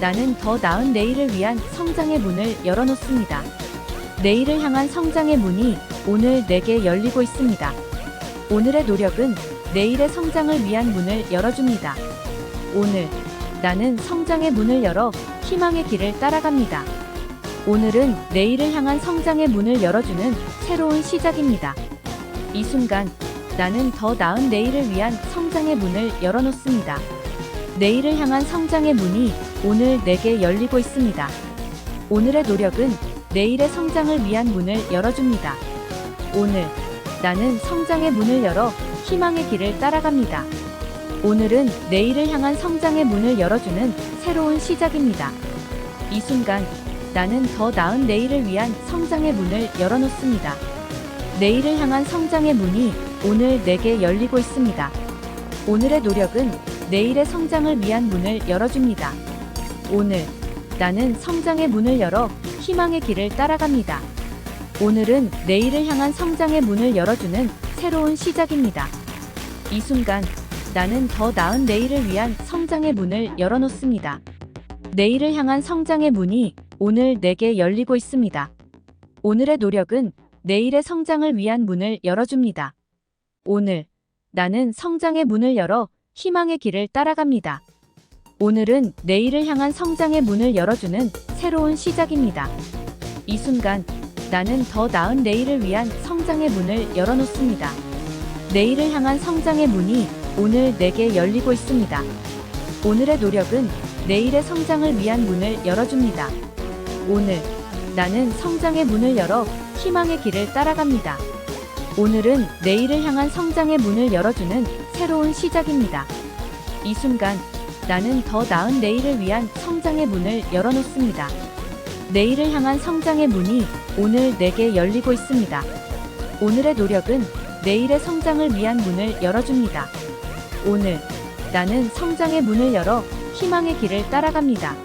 나는 더 나은 내일을 위한 성장의 문을 열어놓습니다. 내일을 향한 성장의 문이 오늘 내게 열리고 있습니다. 오늘의 노력은 내일의 성장을 위한 문을 열어줍니다. 오늘 나는 성장의 문을 열어 희망의 길을 따라갑니다. 오늘은 내일을 향한 성장의 문을 열어주는 새로운 시작입니다. 이 순간 나는 더 나은 내일을 위한 성장의 문을 열어놓습니다. 내일을 향한 성장의 문이 오늘 내게 열리고 있습니다. 오늘의 노력은 내일의 성장을 위한 문을 열어줍니다. 오늘 나는 성장의 문을 열어 희망의 길을 따라갑니다. 오늘은 내일을 향한 성장의 문을 열어주는 새로운 시작입니다. 이 순간 나는 더 나은 내일을 위한 성장의 문을 열어놓습니다. 내일을 향한 성장의 문이 오늘 내게 열리고 있습니다. 오늘의 노력은 내일의 성장을 위한 문을 열어줍니다. 오늘 나는 성장의 문을 열어 희망의 길을 따라갑니다. 오늘은 내일을 향한 성장의 문을 열어주는 새로운 시작입니다. 이 순간 나는 더 나은 내일을 위한 성장의 문을 열어놓습니다. 내일을 향한 성장의 문이 오늘 내게 열리고 있습니다. 오늘의 노력은 내일의 성장을 위한 문을 열어줍니다. 오늘 나는 성장의 문을 열어 희망의 길을 따라갑니다. 오늘은 내일을 향한 성장의 문을 열어주는 새로운 시작입니다. 이 순간 나는 더 나은 내일을 위한 성장의 문을 열어놓습니다. 내일을 향한 성장의 문이 오늘 내게 열리고 있습니다. 오늘의 노력은 내일의 성장을 위한 문을 열어줍니다. 오늘 나는 성장의 문을 열어 희망의 길을 따라갑니다. 오늘은 내일을 향한 성장의 문을 열어주는 새로운 시작입니다. 이 순간 나는 더 나은 내일을 위한 성장의 문을 열어놓습니다. 내일을 향한 성장의 문이 오늘 내게 열리고 있습니다. 오늘의 노력은 내일의 성장을 위한 문을 열어줍니다. 오늘 나는 성장의 문을 열어 희망의 길을 따라갑니다.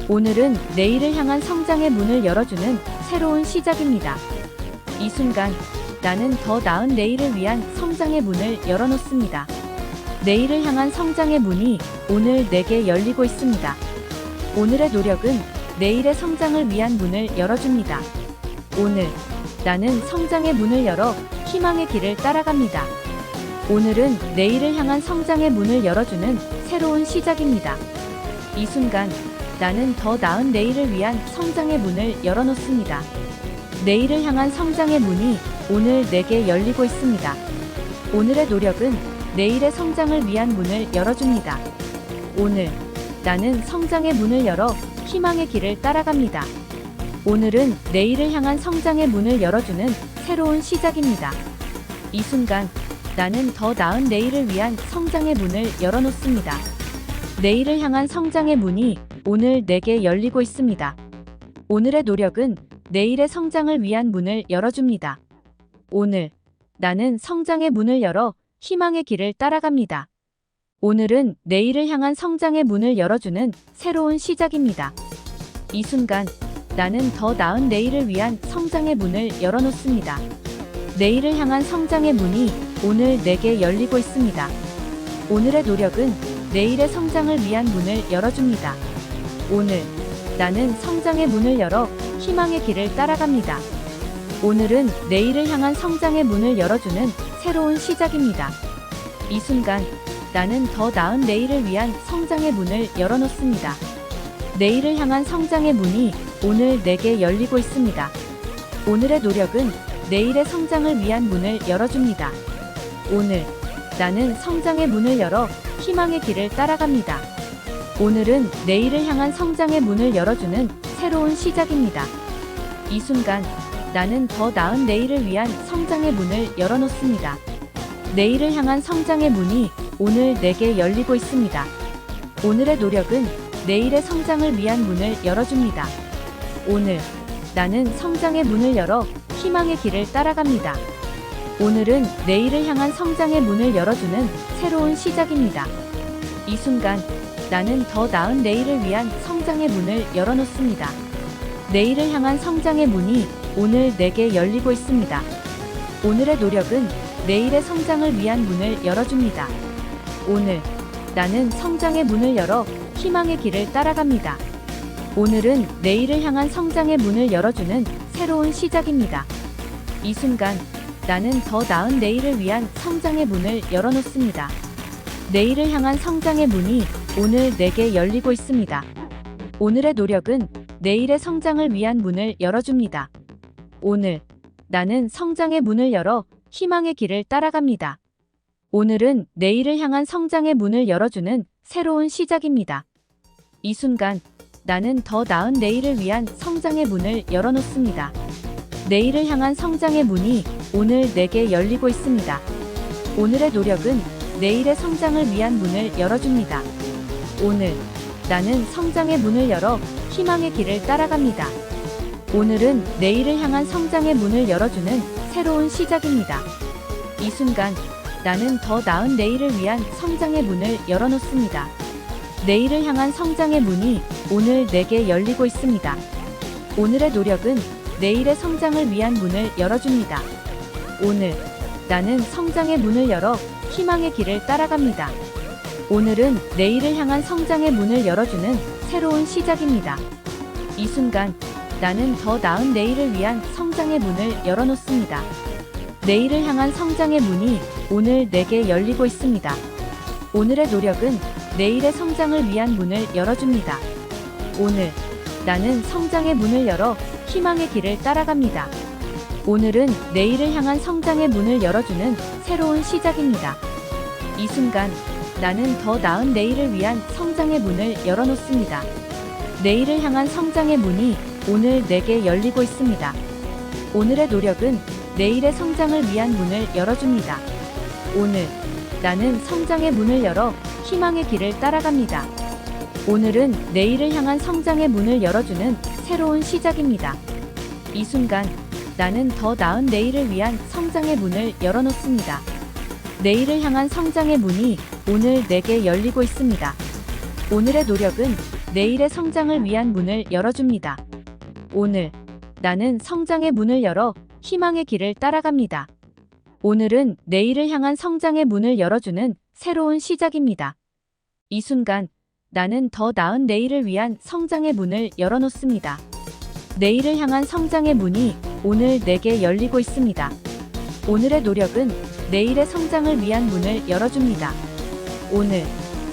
오늘은 내일을 향한 성장의 문을 열어주는 새로운 시작입니다. 이 순간 나는 더 나은 내일을 위한 성장의 문을 열어놓습니다. 내일을 향한 성장의 문이 오늘 내게 열리고 있습니다. 오늘의 노력은 내일의 성장을 위한 문을 열어줍니다. 오늘 나는 성장의 문을 열어 희망의 길을 따라갑니다. 오늘은 내일을 향한 성장의 문을 열어주는 새로운 시작입니다. 이 순간 나는 더 나은 내일을 위한 성장의 문을 열어놓습니다. 내일을 향한 성장의 문이 오늘 내게 열리고 있습니다. 오늘의 노력은 내일의 성장을 위한 문을 열어줍니다. 오늘 나는 성장의 문을 열어 희망의 길을 따라갑니다. 오늘은 내일을 향한 성장의 문을 열어주는 새로운 시작입니다. 이 순간 나는 더 나은 내일을 위한 성장의 문을 열어놓습니다. 내일을 향한 성장의 문이 오늘 내게 열리고 있습니다. 오늘의 노력은 내일의 성장을 위한 문을 열어줍니다. 오늘 나는 성장의 문을 열어 희망의 길을 따라갑니다. 오늘은 내일을 향한 성장의 문을 열어주는 새로운 시작입니다. 이 순간 나는 더 나은 내일을 위한 성장의 문을 열어놓습니다. 내일을 향한 성장의 문이 오늘 내게 열리고 있습니다. 오늘의 노력은 내일의 성장을 위한 문을 열어줍니다. 오늘 나는 성장의 문을 열어 희망의 길을 따라갑니다. 오늘은 내일을 향한 성장의 문을 열어주는 새로운 시작입니다. 이 순간 나는 더 나은 내일을 위한 성장의 문을 열어놓습니다. 내일을 향한 성장의 문이 오늘 내게 열리고 있습니다. 오늘의 노력은 내일의 성장을 위한 문을 열어줍니다. 오늘 나는 성장의 문을 열어 희망의 길을 따라갑니다. 오늘은 내일을 향한 성장의 문을 열어주는 새로운 시작입니다. 이 순간 나는 더 나은 내일을 위한 성장의 문을 열어놓습니다. 내일을 향한 성장의 문이 오늘 내게 열리고 있습니다. 오늘의 노력은 내일의 성장을 위한 문을 열어줍니다. 오늘 나는 성장의 문을 열어 희망의 길을 따라갑니다. 오늘은 내일을 향한 성장의 문을 열어주는 새로운 시작입니다. 이 순간 나는 더 나은 내일을 위한 성장의 문을 열어놓습니다. 내일을 향한 성장의 문이 오늘 내게 열리고 있습니다. 오늘의 노력은 내일의 성장을 위한 문을 열어줍니다. 오늘 나는 성장의 문을 열어 희망의 길을 따라갑니다. 오늘은 내일을 향한 성장의 문을 열어주는 새로운 시작입니다. 이 순간 나는 더 나은 내일을 위한 성장의 문을 열어놓습니다. 내일을 향한 성장의 문이 오늘 내게 열리고 있습니다. 오늘의 노력은 내일의 성장을 위한 문을 열어줍니다. 오늘 나는 성장의 문을 열어 희망의 길을 따라갑니다. 오늘은 내일을 향한 성장의 문을 열어주는 새로운 시작입니다. 이 순간 나는 더 나은 내일을 위한 성장의 문을 열어놓습니다. 내일을 향한 성장의 문이 오늘 내게 열리고 있습니다. 오늘의 노력은 내일의 성장을 위한 문을 열어줍니다. 오늘 나는 성장의 문을 열어 희망의 길을 따라갑니다. 오늘은 내일을 향한 성장의 문을 열어주는 새로운 시작입니다. 이 순간 나는 더 나은 내일을 위한 성장의 문을 열어놓습니다. 내일을 향한 성장의 문이 오늘 내게 열리고 있습니다. 오늘의 노력은 내일의 성장을 위한 문을 열어줍니다. 오늘 나는 성장의 문을 열어 희망의 길을 따라갑니다. 오늘은 내일을 향한 성장의 문을 열어주는 새로운 시작입니다. 이 순간 나는 더 나은 내일을 위한 성장의 문을 열어놓습니다. 내일을 향한 성장의 문이 오늘 내게 열리고 있습니다. 오늘의 노력은 내일의 성장을 위한 문을 열어줍니다. 오늘 나는 성장의 문을 열어 희망의 길을 따라갑니다. 오늘은 내일을 향한 성장의 문을 열어주는 새로운 시작입니다. 이 순간 나는 더 나은 내일을 위한 성장의 문을 열어놓습니다. 내일을 향한 성장의 문이 오늘 내게 열리고 있습니다. 오늘의 노력은 내일의 성장을 위한 문을 열어줍니다. 오늘 나는 성장의 문을 열어 희망의 길을 따라갑니다. 오늘은 내일을 향한 성장의 문을 열어주는 새로운 시작입니다. 이 순간 나는 더 나은 내일을 위한 성장의 문을 열어놓습니다. 내일을 향한 성장의 문이 오늘 내게 열리고 있습니다. 오늘의 노력은 내일의 성장을 위한 문을 열어줍니다. 오늘 나는 성장의 문을 열어 희망의 길을 따라갑니다. 오늘은 내일을 향한 성장의 문을 열어주는 새로운 시작입니다. 이 순간 나는 더 나은 내일을 위한 성장의 문을 열어놓습니다. 내일을 향한 성장의 문이 오늘 내게 열리고 있습니다. 오늘의 노력은 내일의 성장을 위한 문을 열어줍니다. 오늘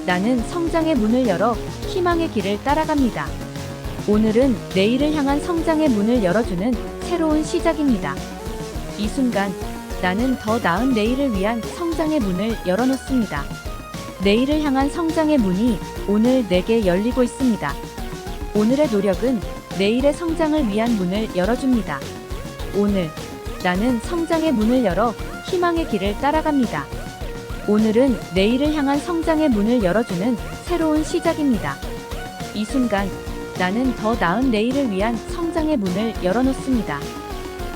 나는 성장의 문을 열어 희망의 길을 따라갑니다. 오늘은 내일을 향한 성장의 문을 열어주는 새로운 시작입니다. 이 순간 나는 더 나은 내일을 위한 성장의 문을 열어놓습니다. 내일을 향한 성장의 문이 오늘 내게 열리고 있습니다. 오늘의 노력은 내일의 성장을 위한 문을 열어줍니다. 오늘 나는 성장의 문을 열어 희망의 길을 따라갑니다. 오늘은 내일을 향한 성장의 문을 열어주는 새로운 시작입니다. 이 순간 나는 더 나은 내일을 위한 성장의 문을 열어놓습니다.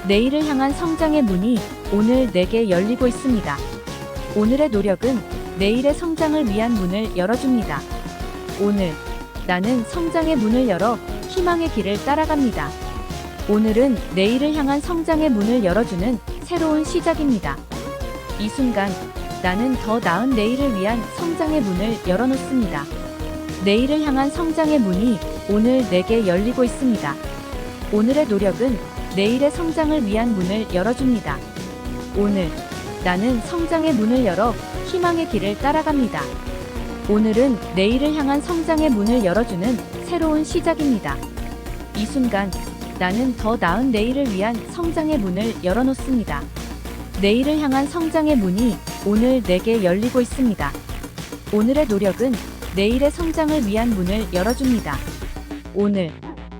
내일을 향한 성장의 문이 오늘 내게 열리고 있습니다. 오늘의 노력은 내일의 성장을 위한 문을 열어줍니다. 오늘 나는 성장의 문을 열어 희망의 길을 따라갑니다. 오늘은 내일을 향한 성장의 문을 열어주는 새로운 시작입니다. 이 순간 나는 더 나은 내일을 위한 성장의 문을 열어놓습니다. 내일을 향한 성장의 문이 오늘 내게 열리고 있습니다. 오늘의 노력은 내일의 성장을 위한 문을 열어줍니다. 오늘 나는 성장의 문을 열어 희망의 길을 따라갑니다. 오늘은 내일을 향한 성장의 문을 열어주는 새로운 시작입니다. 이 순간 나는 더 나은 내일을 위한 성장의 문을 열어놓습니다. 내일을 향한 성장의 문이 오늘 내게 열리고 있습니다. 오늘의 노력은 내일의 성장을 위한 문을 열어줍니다. 오늘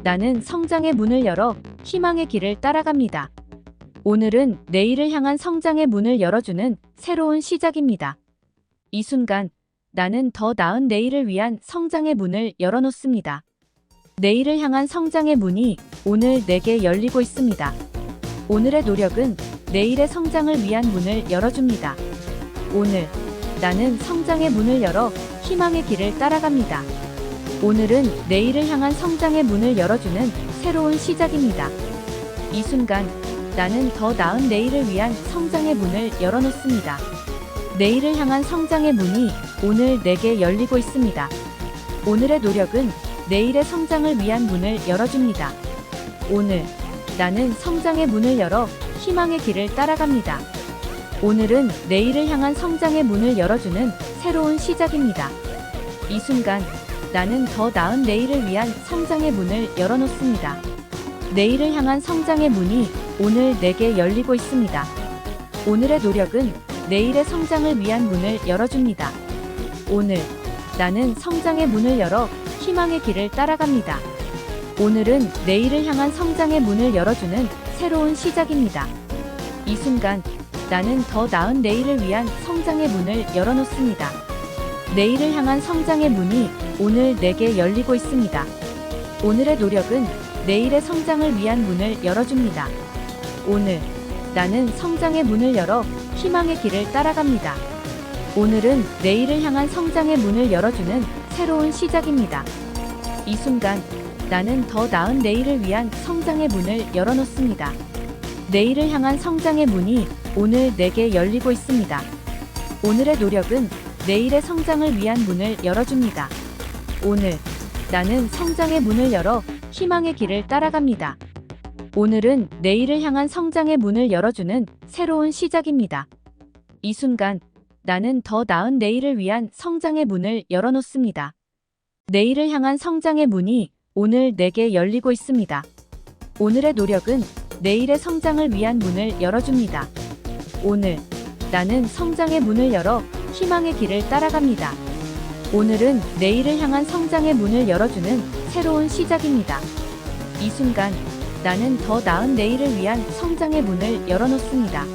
나는 성장의 문을 열어 희망의 길을 따라갑니다. 오늘은 내일을 향한 성장의 문을 열어주는 새로운 시작입니다. 이 순간 나는 더 나은 내일을 위한 성장의 문을 열어놓습니다. 내일을 향한 성장의 문이 오늘 내게 열리고 있습니다. 오늘의 노력은 내일의 성장을 위한 문을 열어줍니다. 오늘 나는 성장의 문을 열어 희망의 길을 따라갑니다. 오늘은 내일을 향한 성장의 문을 열어주는 새로운 시작입니다. 이 순간 나는 더 나은 내일을 위한 성장의 문을 열어놓습니다. 내일을 향한 성장의 문이 오늘 내게 열리고 있습니다. 오늘의 노력은 내일의 성장을 위한 문을 열어줍니다. 오늘 나는 성장의 문을 열어 희망의 길을 따라갑니다. 오늘은 내일을 향한 성장의 문을 열어주는 새로운 시작입니다. 이 순간 나는 더 나은 내일을 위한 성장의 문을 열어놓습니다. 내일을 향한 성장의 문이 오늘 내게 열리고 있습니다. 오늘의 노력은 내일의 성장을 위한 문을 열어줍니다. 오늘 나는 성장의 문을 열어 희망의 길을 따라갑니다. 오늘은 내일을 향한 성장의 문을 열어주는 새로운 시작입니다. 이 순간 나는 더 나은 내일을 위한 성장의 문을 열어놓습니다. 내일을 향한 성장의 문이 오늘 내게 열리고 있습니다. 오늘의 노력은 내일의 성장을 위한 문을 열어줍니다. 오늘 나는 성장의 문을 열어 희망의 길을 따라갑니다. 오늘은 내일을 향한 성장의 문을 열어주는 새로운 시작입니다. 이 순간 나는 더 나은 내일을 위한 성장의 문을 열어놓습니다. 내일을 향한 성장의 문이 오늘 내게 열리고 있습니다. 오늘의 노력은 내일의 성장을 위한 문을 열어줍니다. 오늘 나는 성장의 문을 열어 희망의 길을 따라갑니다. 오늘은 내일을 향한 성장의 문을 열어주는 새로운 시작입니다. 이 순간 나는 더 나은 내일을 위한 성장의 문을 열어놓습니다. 내일을 향한 성장의 문이 오늘 내게 열리고 있습니다. 오늘의 노력은 내일의 성장을 위한 문을 열어줍니다. 오늘 나는 성장의 문을 열어 희망의 길을 따라갑니다. 오늘은 내일을 향한 성장의 문을 열어주는 새로운 시작입니다. 이 순간 나는 더 나은 내일을 위한 성장의 문을 열어놓습니다.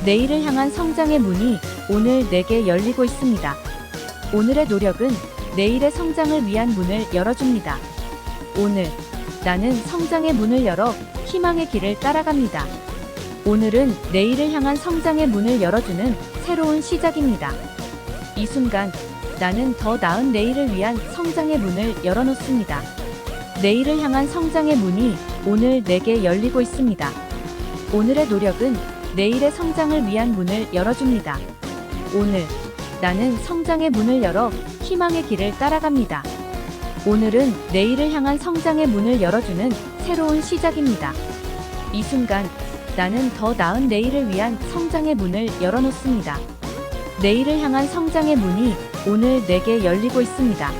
내일을 향한 성장의 문이 오늘 내게 열리고 있습니다. 오늘의 노력은 내일의 성장을 위한 문을 열어줍니다. 오늘 나는 성장의 문을 열어 희망의 길을 따라갑니다. 오늘은 내일을 향한 성장의 문을 열어주는 새로운 시작입니다. 이 순간 나는 더 나은 내일을 위한 성장의 문을 열어놓습니다. 내일을 향한 성장의 문이 오늘 내게 열리고 있습니다. 오늘의 노력은 내일의 성장을 위한 문을 열어줍니다. 오늘 나는 성장의 문을 열어 희망의 길을 따라갑니다. 오늘은 내일을 향한 성장의 문을 열어주는 새로운 시작입니다. 이 순간 나는 더 나은 내일을 위한 성장의 문을 열어놓습니다. 내일을 향한 성장의 문이 오늘 내게 열리고 있습니다.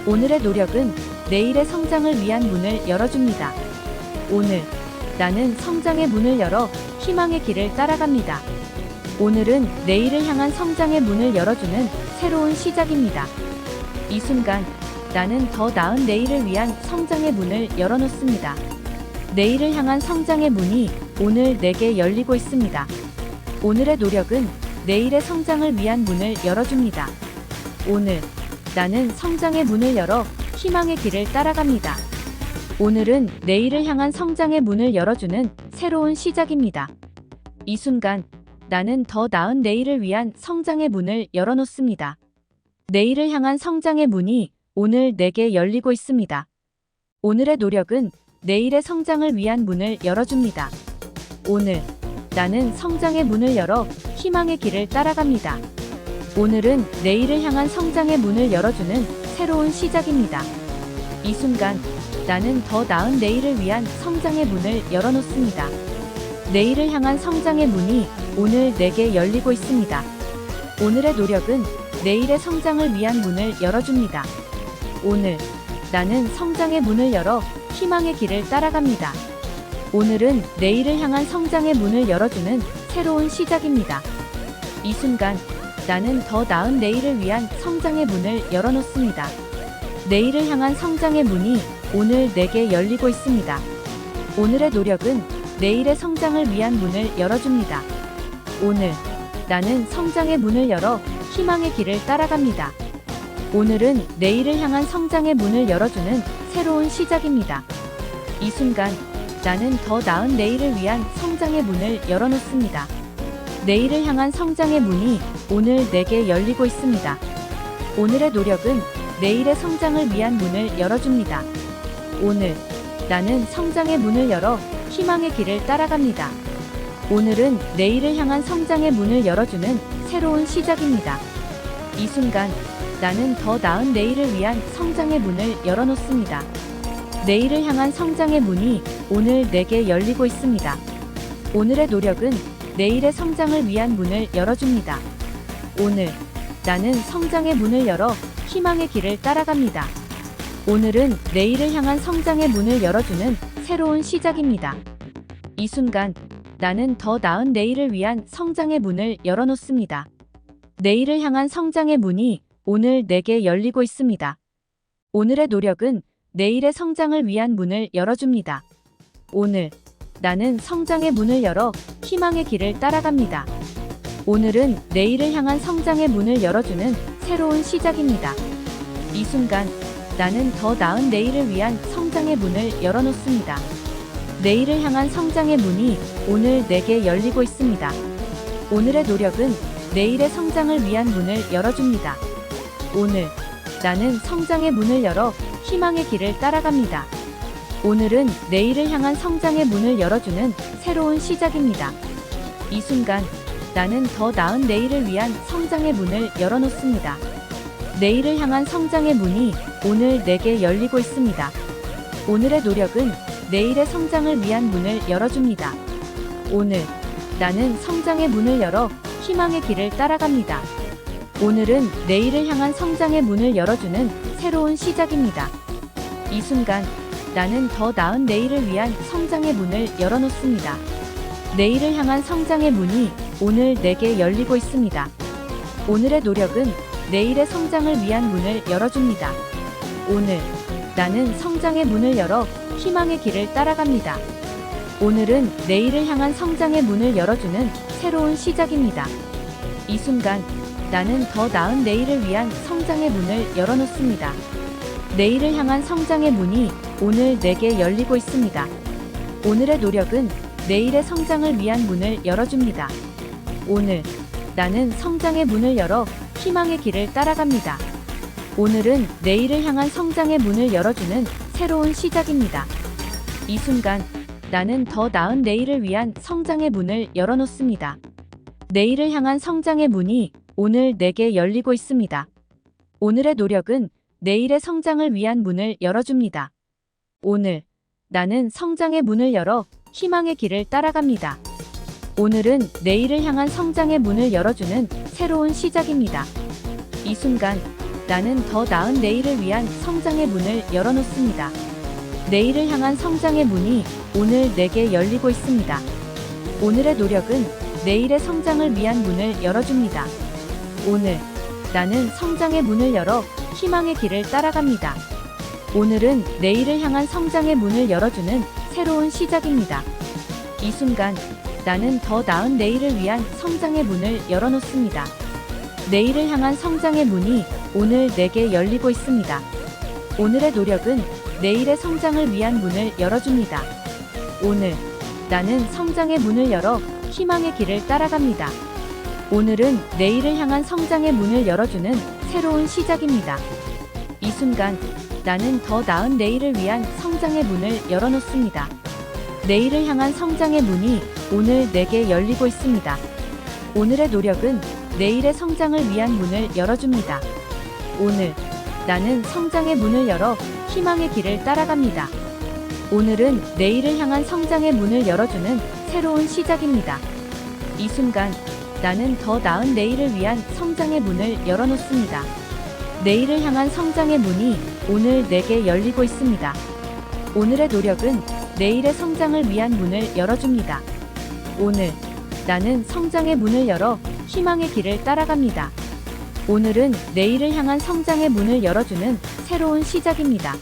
오늘의 노력은 내일의 성장을 위한 문을 열어줍니다. 오늘 나는 성장의 문을 열어 희망의 길을 따라갑니다. 오늘은 내일을 향한 성장의 문을 열어주는 새로운 시작입니다. 이 순간 나는 더 나은 내일을 위한 성장의 문을 열어놓습니다. 내일을 향한 성장의 문이 오늘 내게 열리고 있습니다. 오늘의 노력은 내일의 성장을 위한 문을 열어줍니다. 오늘 나는 성장의 문을 열어 희망의 길을 따라갑니다. 오늘은 내일을 향한 성장의 문을 열어주는 새로운 시작입니다. 이 순간 나는 더 나은 내일을 위한 성장의 문을 열어놓습니다. 내일을 향한 성장의 문이 오늘 내게 열리고 있습니다. 오늘의 노력은 내일의 성장을 위한 문을 열어줍니다. 오늘 나는 성장의 문을 열어 희망의 길을 따라갑니다. 오늘은 내일을 향한 성장의 문을 열어주는 새로운 시작입니다. 이 순간 나는 더 나은 내일을 위한 성장의 문을 열어놓습니다. 내일을 향한 성장의 문이 오늘 내게 열리고 있습니다. 오늘의 노력은 내일의 성장을 위한 문을 열어줍니다. 오늘 나는 성장의 문을 열어 희망의 길을 따라갑니다. 오늘은 내일을 향한 성장의 문을 열어주는 새로운 시작입니다. 이 순간 나는 더 나은 내일을 위한 성장의 문을 열어놓습니다. 내일을 향한 성장의 문이 오늘 내게 열리고 있습니다. 오늘의 노력은 내일의 성장을 위한 문을 열어줍니다. 오늘 나는 성장의 문을 열어 희망의 길을 따라갑니다. 오늘은 내일을 향한 성장의 문을 열어주는 새로운 시작입니다. 이 순간 나는 더 나은 내일을 위한 성장의 문을 열어놓습니다. 내일을 향한 성장의 문이 오늘 내게 열리고 있습니다. 오늘의 노력은 내일의 성장을 위한 문을 열어줍니다. 오늘 나는 성장의 문을 열어 희망의 길을 따라갑니다. 오늘은 내일을 향한 성장의 문을 열어주는 새로운 시작입니다. 이 순간 나는 더 나은 내일을 위한 성장의 문을 열어놓습니다. 내일을 향한 성장의 문이 오늘 내게 열리고 있습니다. 오늘의 노력은 내일의 성장을 위한 문을 열어줍니다. 오늘 나는 성장의 문을 열어 희망의 길을 따라갑니다. 오늘은 내일을 향한 성장의 문을 열어주는 새로운 시작입니다. 이 순간 나는 더 나은 내일을 위한 성장의 문을 열어놓습니다. 내일을 향한 성장의 문이 오늘 내게 열리고 있습니다. 오늘의 노력은 내일의 성장을 위한 문을 열어줍니다. 오늘 나는 성장의 문을 열어 희망의 길을 따라갑니다. 오늘은 내일을 향한 성장의 문을 열어주는 새로운 시작입니다. 이 순간 나는 더 나은 내일을 위한 성장의 문을 열어놓습니다. 내일을 향한 성장의 문이 오늘 내게 열리고 있습니다. 오늘의 노력은 내일의 성장을 위한 문을 열어줍니다. 오늘 나는 성장의 문을 열어 희망의 길을 따라갑니다. 오늘은 내일을 향한 성장의 문을 열어주는 새로운 시작입니다. 이 순간 나는 더 나은 내일을 위한 성장의 문을 열어놓습니다. 내일을 향한 성장의 문이 오늘 내게 열리고 있습니다. 오늘의 노력은 내일의 성장을 위한 문을 열어줍니다. 오늘 나는 성장의 문을 열어 희망의 길을 따라갑니다. 오늘은 내일을 향한 성장의 문을 열어주는 새로운 시작입니다. 이 순간 나는 더 나은 내일을 위한 성장의 문을 열어놓습니다. 내일을 향한 성장의 문이 오늘 내게 열리고 있습니다. 오늘의 노력은 내일의 성장을 위한 문을 열어줍니다. 오늘 나는 성장의 문을 열어 희망의 길을 따라갑니다. 오늘은 내일을 향한 성장의 문을 열어주는 새로운 시작입니다. 이 순간 나는 더 나은 내일을 위한 성장의 문을 열어놓습니다. 내일을 향한 성장의 문이 오늘 내게 열리고 있습니다. 오늘의 노력은 내일의 성장을 위한 문을 열어줍니다. 오늘 나는 성장의 문을 열어 희망의 길을 따라갑니다. 오늘은 내일을 향한 성장의 문을 열어주는 새로운 시작입니다. 이 순간 나는 더 나은 내일을 위한 성장의 문을 열어놓습니다. 내일을 향한 성장의 문이 오늘 내게 열리고 있습니다. 오늘의 노력은 내일의 성장을 위한 문을 열어줍니다. 오늘 나는 성장의 문을 열어 희망의 길을 따라갑니다. 오늘은 내일을 향한 성장의 문을 열어주는 새로운 시작입니다. 이 순간 나는 더 나은 내일을 위한 성장의 문을 열어놓습니다. 내일을 향한 성장의 문이 오늘 내게 열리고 있습니다. 오늘의 노력은 내일의 성장을 위한 문을 열어줍니다. 오늘 나는 성장의 문을 열어 희망의 길을 따라갑니다. 오늘은 내일을 향한 성장의 문을 열어주는 새로운 시작입니다. 이 순간 나는 더 나은 내일을 위한 성장의 문을 열어놓습니다. 내일을 향한 성장의 문이 오늘 내게 열리고 있습니다. 오늘의 노력은 내일의 성장을 위한 문을 열어줍니다. 오늘 나는 성장의 문을 열어 희망의 길을 따라갑니다. 오늘은 내일을 향한 성장의 문을 열어주는 새로운 시작입니다. 이 순간 나는 더 나은 내일을 위한 성장의 문을 열어놓습니다. 내일을 향한 성장의 문이 오늘 내게 열리고 있습니다. 오늘의 노력은 내일의 성장을 위한 문을 열어줍니다. 오늘 나는 성장의 문을 열어 희망의 길을 따라갑니다. 오늘은 내일을 향한 성장의 문을 열어주는 새로운 시작입니다. 이 순간 나는 더 나은 내일을 위한 성장의 문을 열어놓습니다. 내일을 향한 성장의 문이 오늘 내게 열리고 있습니다. 오늘의 노력은 내일의 성장을 위한 문을 열어줍니다. 오늘 나는 성장의 문을 열어 희망의 길을 따라갑니다. 오늘은 내일을 향한 성장의 문을 열어주는 새로운 시작입니다.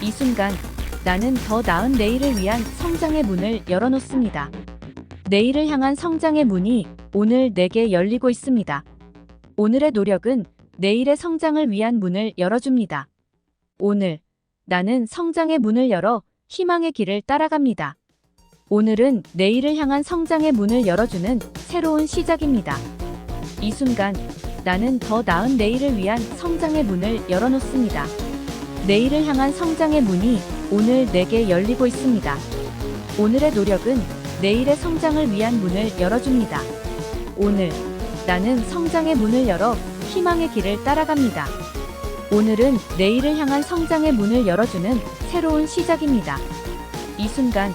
이 순간 나는 더 나은 내일을 위한 성장의 문을 열어놓습니다. 내일을 향한 성장의 문이 오늘 내게 열리고 있습니다. 오늘의 노력은 내일의 성장을 위한 문을 열어줍니다. 오늘 나는 성장의 문을 열어 희망의 길을 따라갑니다. 오늘은 내일을 향한 성장의 문을 열어주는 새로운 시작입니다. 이 순간 나는 더 나은 내일을 위한 성장의 문을 열어놓습니다. 내일을 향한 성장의 문이 오늘 내게 열리고 있습니다. 오늘의 노력은 내일의 성장을 위한 문을 열어줍니다. 오늘 나는 성장의 문을 열어 희망의 길을 따라갑니다. 오늘은 내일을 향한 성장의 문을 열어주는 새로운 시작입니다. 이 순간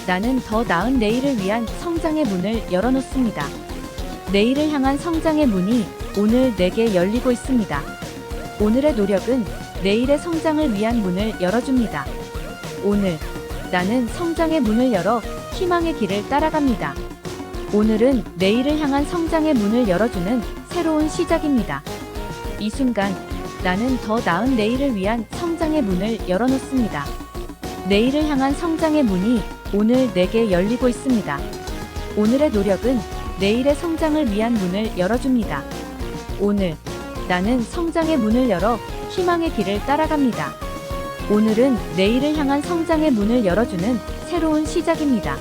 나는 더 나은 내일을 위한 성장의 문을 열어놓습니다. 내일을 향한 성장의 문이 오늘 내게 열리고 있습니다. 오늘의 노력은 내일의 성장을 위한 문을 열어줍니다. 오늘 나는 성장의 문을 열어 희망의 길을 따라갑니다. 오늘은 내일을 향한 성장의 문을 열어주는 새로운 시작입니다. 이 순간 나는 더 나은 내일을 위한 성장의 문을 열어놓습니다. 내일을 향한 성장의 문이 오늘 내게 열리고 있습니다. 오늘의 노력은 내일의 성장을 위한 문을 열어줍니다. 오늘 나는 성장의 문을 열어 희망의 길을 따라갑니다. 오늘은 내일을 향한 성장의 문을 열어주는 새로운 시작입니다.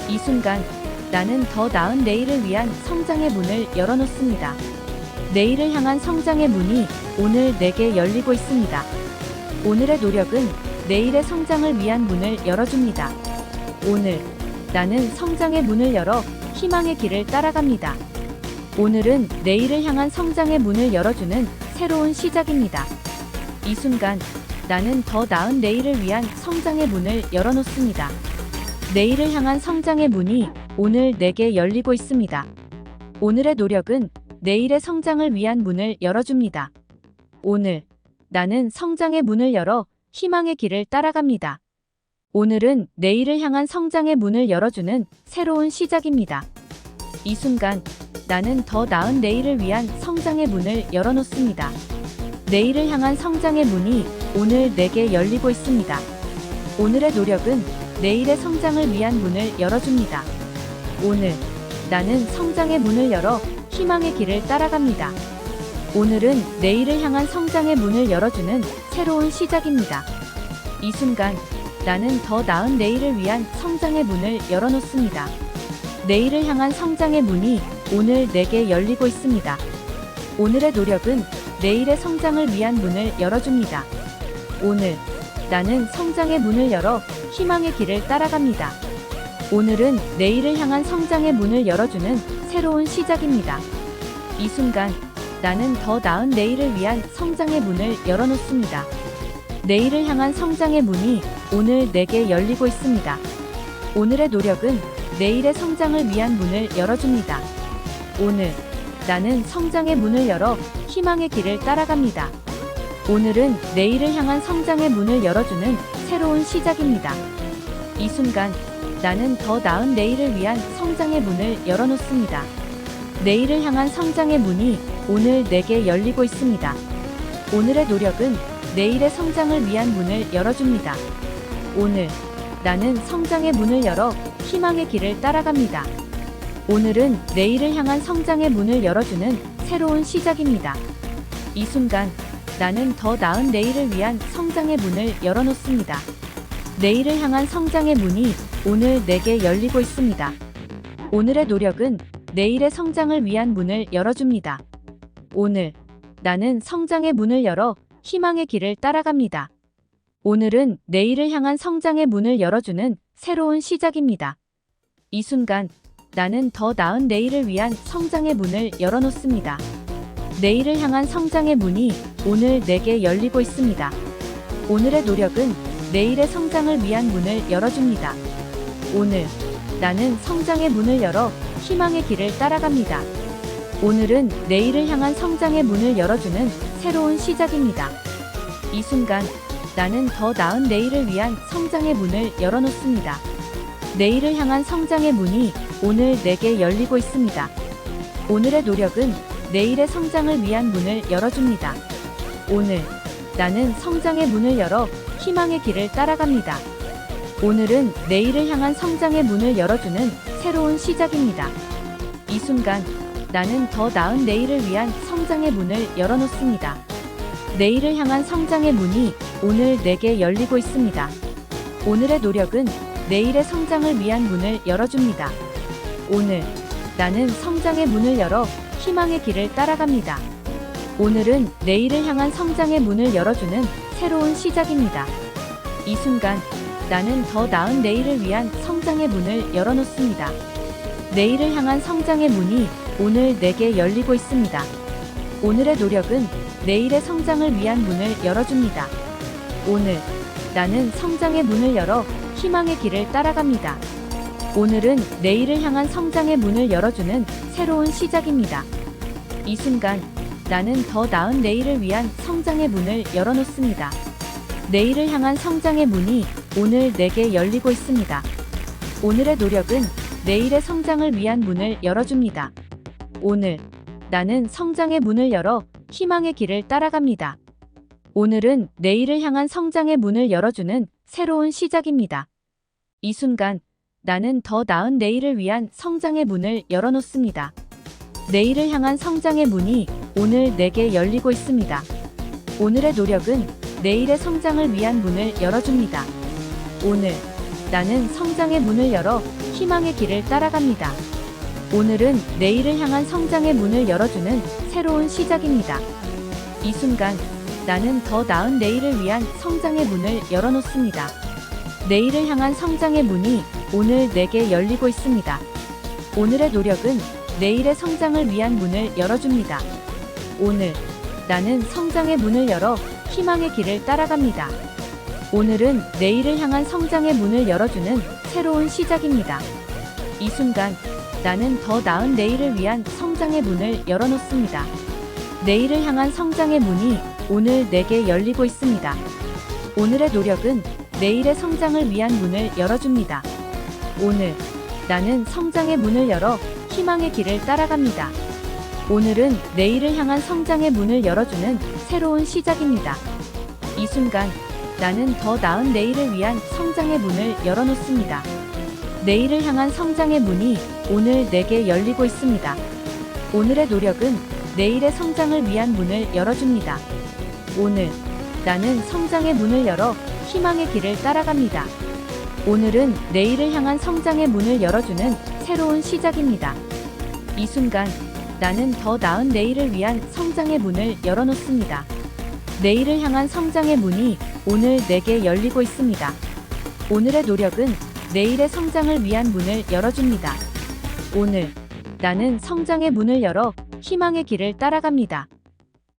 이 순간 나는 더 나은 내일을 위한 성장의 문을 열어놓습니다. 내일을 향한 성장의 문이 오늘 내게 열리고 있습니다. 오늘의 노력은 내일의 성장을 위한 문을 열어줍니다. 오늘 나는 성장의 문을 열어 희망의 길을 따라갑니다. 오늘은 내일을 향한 성장의 문을 열어주는 새로운 시작입니다. 이 순간 나는 더 나은 내일을 위한 성장의 문을 열어놓습니다. 내일을 향한 성장의 문이 오늘 내게 열리고 있습니다. 오늘의 노력은 내일의 성장을 위한 문을 열어줍니다. 오늘 나는 성장의 문을 열어 희망의 길을 따라갑니다. 오늘은 내일을 향한 성장의 문을 열어주는 새로운 시작입니다. 이 순간 나는 더 나은 내일을 위한 성장의 문을 열어놓습니다. 내일을 향한 성장의 문이 오늘 내게 열리고 있습니다. 오늘의 노력은 내일의 성장을 위한 문을 열어줍니다. 오늘 나는 성장의 문을 열어 희망의 길을 따라갑니다. 오늘은 내일을 향한 성장의 문을 열어주는 새로운 시작입니다. 이 순간 나는 더 나은 내일을 위한 성장의 문을 열어놓습니다. 내일을 향한 성장의 문이 오늘 내게 열리고 있습니다. 오늘의 노력은 내일의 성장을 위한 문을 열어줍니다. 오늘 나는 성장의 문을 열어 희망의 길을 따라갑니다. 오늘은 내일을 향한 성장의 문을 열어주는 새로운 시작입니다. 이 순간 나는 더 나은 내일을 위한 성장의 문을 열어놓습니다. 내일을 향한 성장의 문이 오늘 내게 열리고 있습니다. 오늘의 노력은 내일의 성장을 위한 문을 열어줍니다. 오늘 나는 성장의 문을 열어 희망의 길을 따라갑니다. 오늘은 내일을 향한 성장의 문을 열어주는 새로운 시작입니다. 이 순간 나는 더 나은 내일을 위한 성장의 문을 열어놓습니다. 내일을 향한 성장의 문이 오늘 내게 열리고 있습니다. 오늘의 노력은 내일의 성장을 위한 문을 열어줍니다. 오늘 나는 성장의 문을 열어 희망의 길을 따라갑니다. 오늘은 내일을 향한 성장의 문을 열어주는 새로운 시작입니다. 이 순간 나는 더 나은 내일을 위한 성장의 문을 열어놓습니다. 내일을 향한 성장의 문이 오늘 내게 열리고 있습니다. 오늘의 노력은 내일의 성장을 위한 문을 열어줍니다. 오늘 나는 성장의 문을 열어 희망의 길을 따라갑니다. 오늘은 내일을 향한 성장의 문을 열어주는 새로운 시작입니다. 이 순간 나는 더 나은 내일을 위한 성장의 문을 열어놓습니다. 내일을 향한 성장의 문이 오늘 내게 열리고 있습니다. 오늘의 노력은 내일의 성장을 위한 문을 열어줍니다. 오늘 나는 성장의 문을 열어 희망의 길을 따라갑니다. 오늘은 내일을 향한 성장의 문을 열어주는 새로운 시작입니다. 이 순간 나는 더 나은 내일을 위한 성장의 문을 열어놓습니다. 내일을 향한 성장의 문이 오늘 내게 열리고 있습니다. 오늘의 노력은 내일의 성장을 위한 문을 열어줍니다. 오늘 나는 성장의 문을 열어 희망의 길을 따라갑니다. 오늘은 내일을 향한 성장의 문을 열어주는 새로운 시작입니다. 이 순간 나는 더 나은 내일을 위한 성장의 문을 열어놓습니다. 내일을 향한 성장의 문이 오늘 내게 열리고 있습니다. 오늘의 노력은 내일의 성장을 위한 문을 열어줍니다. 오늘 나는 성장의 문을 열어 희망의 길을 따라갑니다. 오늘은 내일을 향한 성장의 문을 열어주는 새로운 시작입니다. 이 순간 나는 더 나은 내일을 위한 성장의 문을 열어놓습니다. 내일을 향한 성장의 문이 오늘 내게 열리고 있습니다. 오늘의 노력은 내일의 성장을 위한 문을 열어줍니다. 오늘 나는 성장의 문을 열어 희망의 길을 따라갑니다. 오늘은 내일을 향한 성장의 문을 열어주는 새로운 시작입니다. 이 순간 나는 더 나은 내일을 위한 성장의 문을 열어놓습니다. 내일을 향한 성장의 문이 오늘 내게 열리고 있습니다. 오늘의 노력은 내일의 성장을 위한 문을 열어줍니다. 오늘 나는 성장의 문을 열어 희망의 길을 따라갑니다. 오늘은 내일을 향한 성장의 문을 열어주는 새로운 시작입니다. 이 순간 나는 더 나은 내일을 위한 성장의 문을 열어놓습니다. 내일을 향한 성장의 문이 오늘 내게 열리고 있습니다. 오늘의 노력은 내일의 성장을 위한 문을 열어줍니다. 오늘 나는 성장의 문을 열어 희망의 길을 따라갑니다. 오늘은 내일을 향한 성장의 문을 열어주는 새로운 시작입니다. 이 순간 나는 더 나은 내일을 위한 성장의 문을 열어놓습니다. 내일을 향한 성장의 문이 오늘 내게 열리고 있습니다. 오늘의 노력은 내일의 성장을 위한 문을 열어줍니다. 오늘 나는 성장의 문을 열어 희망의 길을 따라갑니다. 오늘은 내일을 향한 성장의 문을 열어주는 새로운 시작입니다. 이 순간 나는 더 나은 내일을 위한 성장의 문을 열어놓습니다. 내일을 향한 성장의 문이 오늘 내게 열리고 있습니다. 오늘의 노력은 내일의 성장을 위한 문을 열어줍니다. 오늘 나는 성장의 문을 열어 희망의 길을 따라갑니다. 오늘은 내일을 향한 성장의 문을 열어주는 새로운 시작입니다. 이 순간 나는 더 나은 내일을 위한 성장의 문을 열어놓습니다. 내일을 향한 성장의 문이 오늘 내게 열리고 있습니다. 오늘의 노력은 내일의 성장을 위한 문을 열어줍니다. 오늘 나는 성장의 문을 열어 희망의 길을 따라갑니다. 오늘은 내일을 향한 성장의 문을 열어주는 새로운 시작입니다. 이 순간 나는 더 나은 내일을 위한 성장의 문을 열어놓습니다. 내일을 향한 성장의 문이 오늘 내게 열리고 있습니다. 오늘의 노력은 내일의 성장을 위한 문을 열어줍니다. 오늘 나는 성장의 문을 열어 희망의 길을 따라갑니다.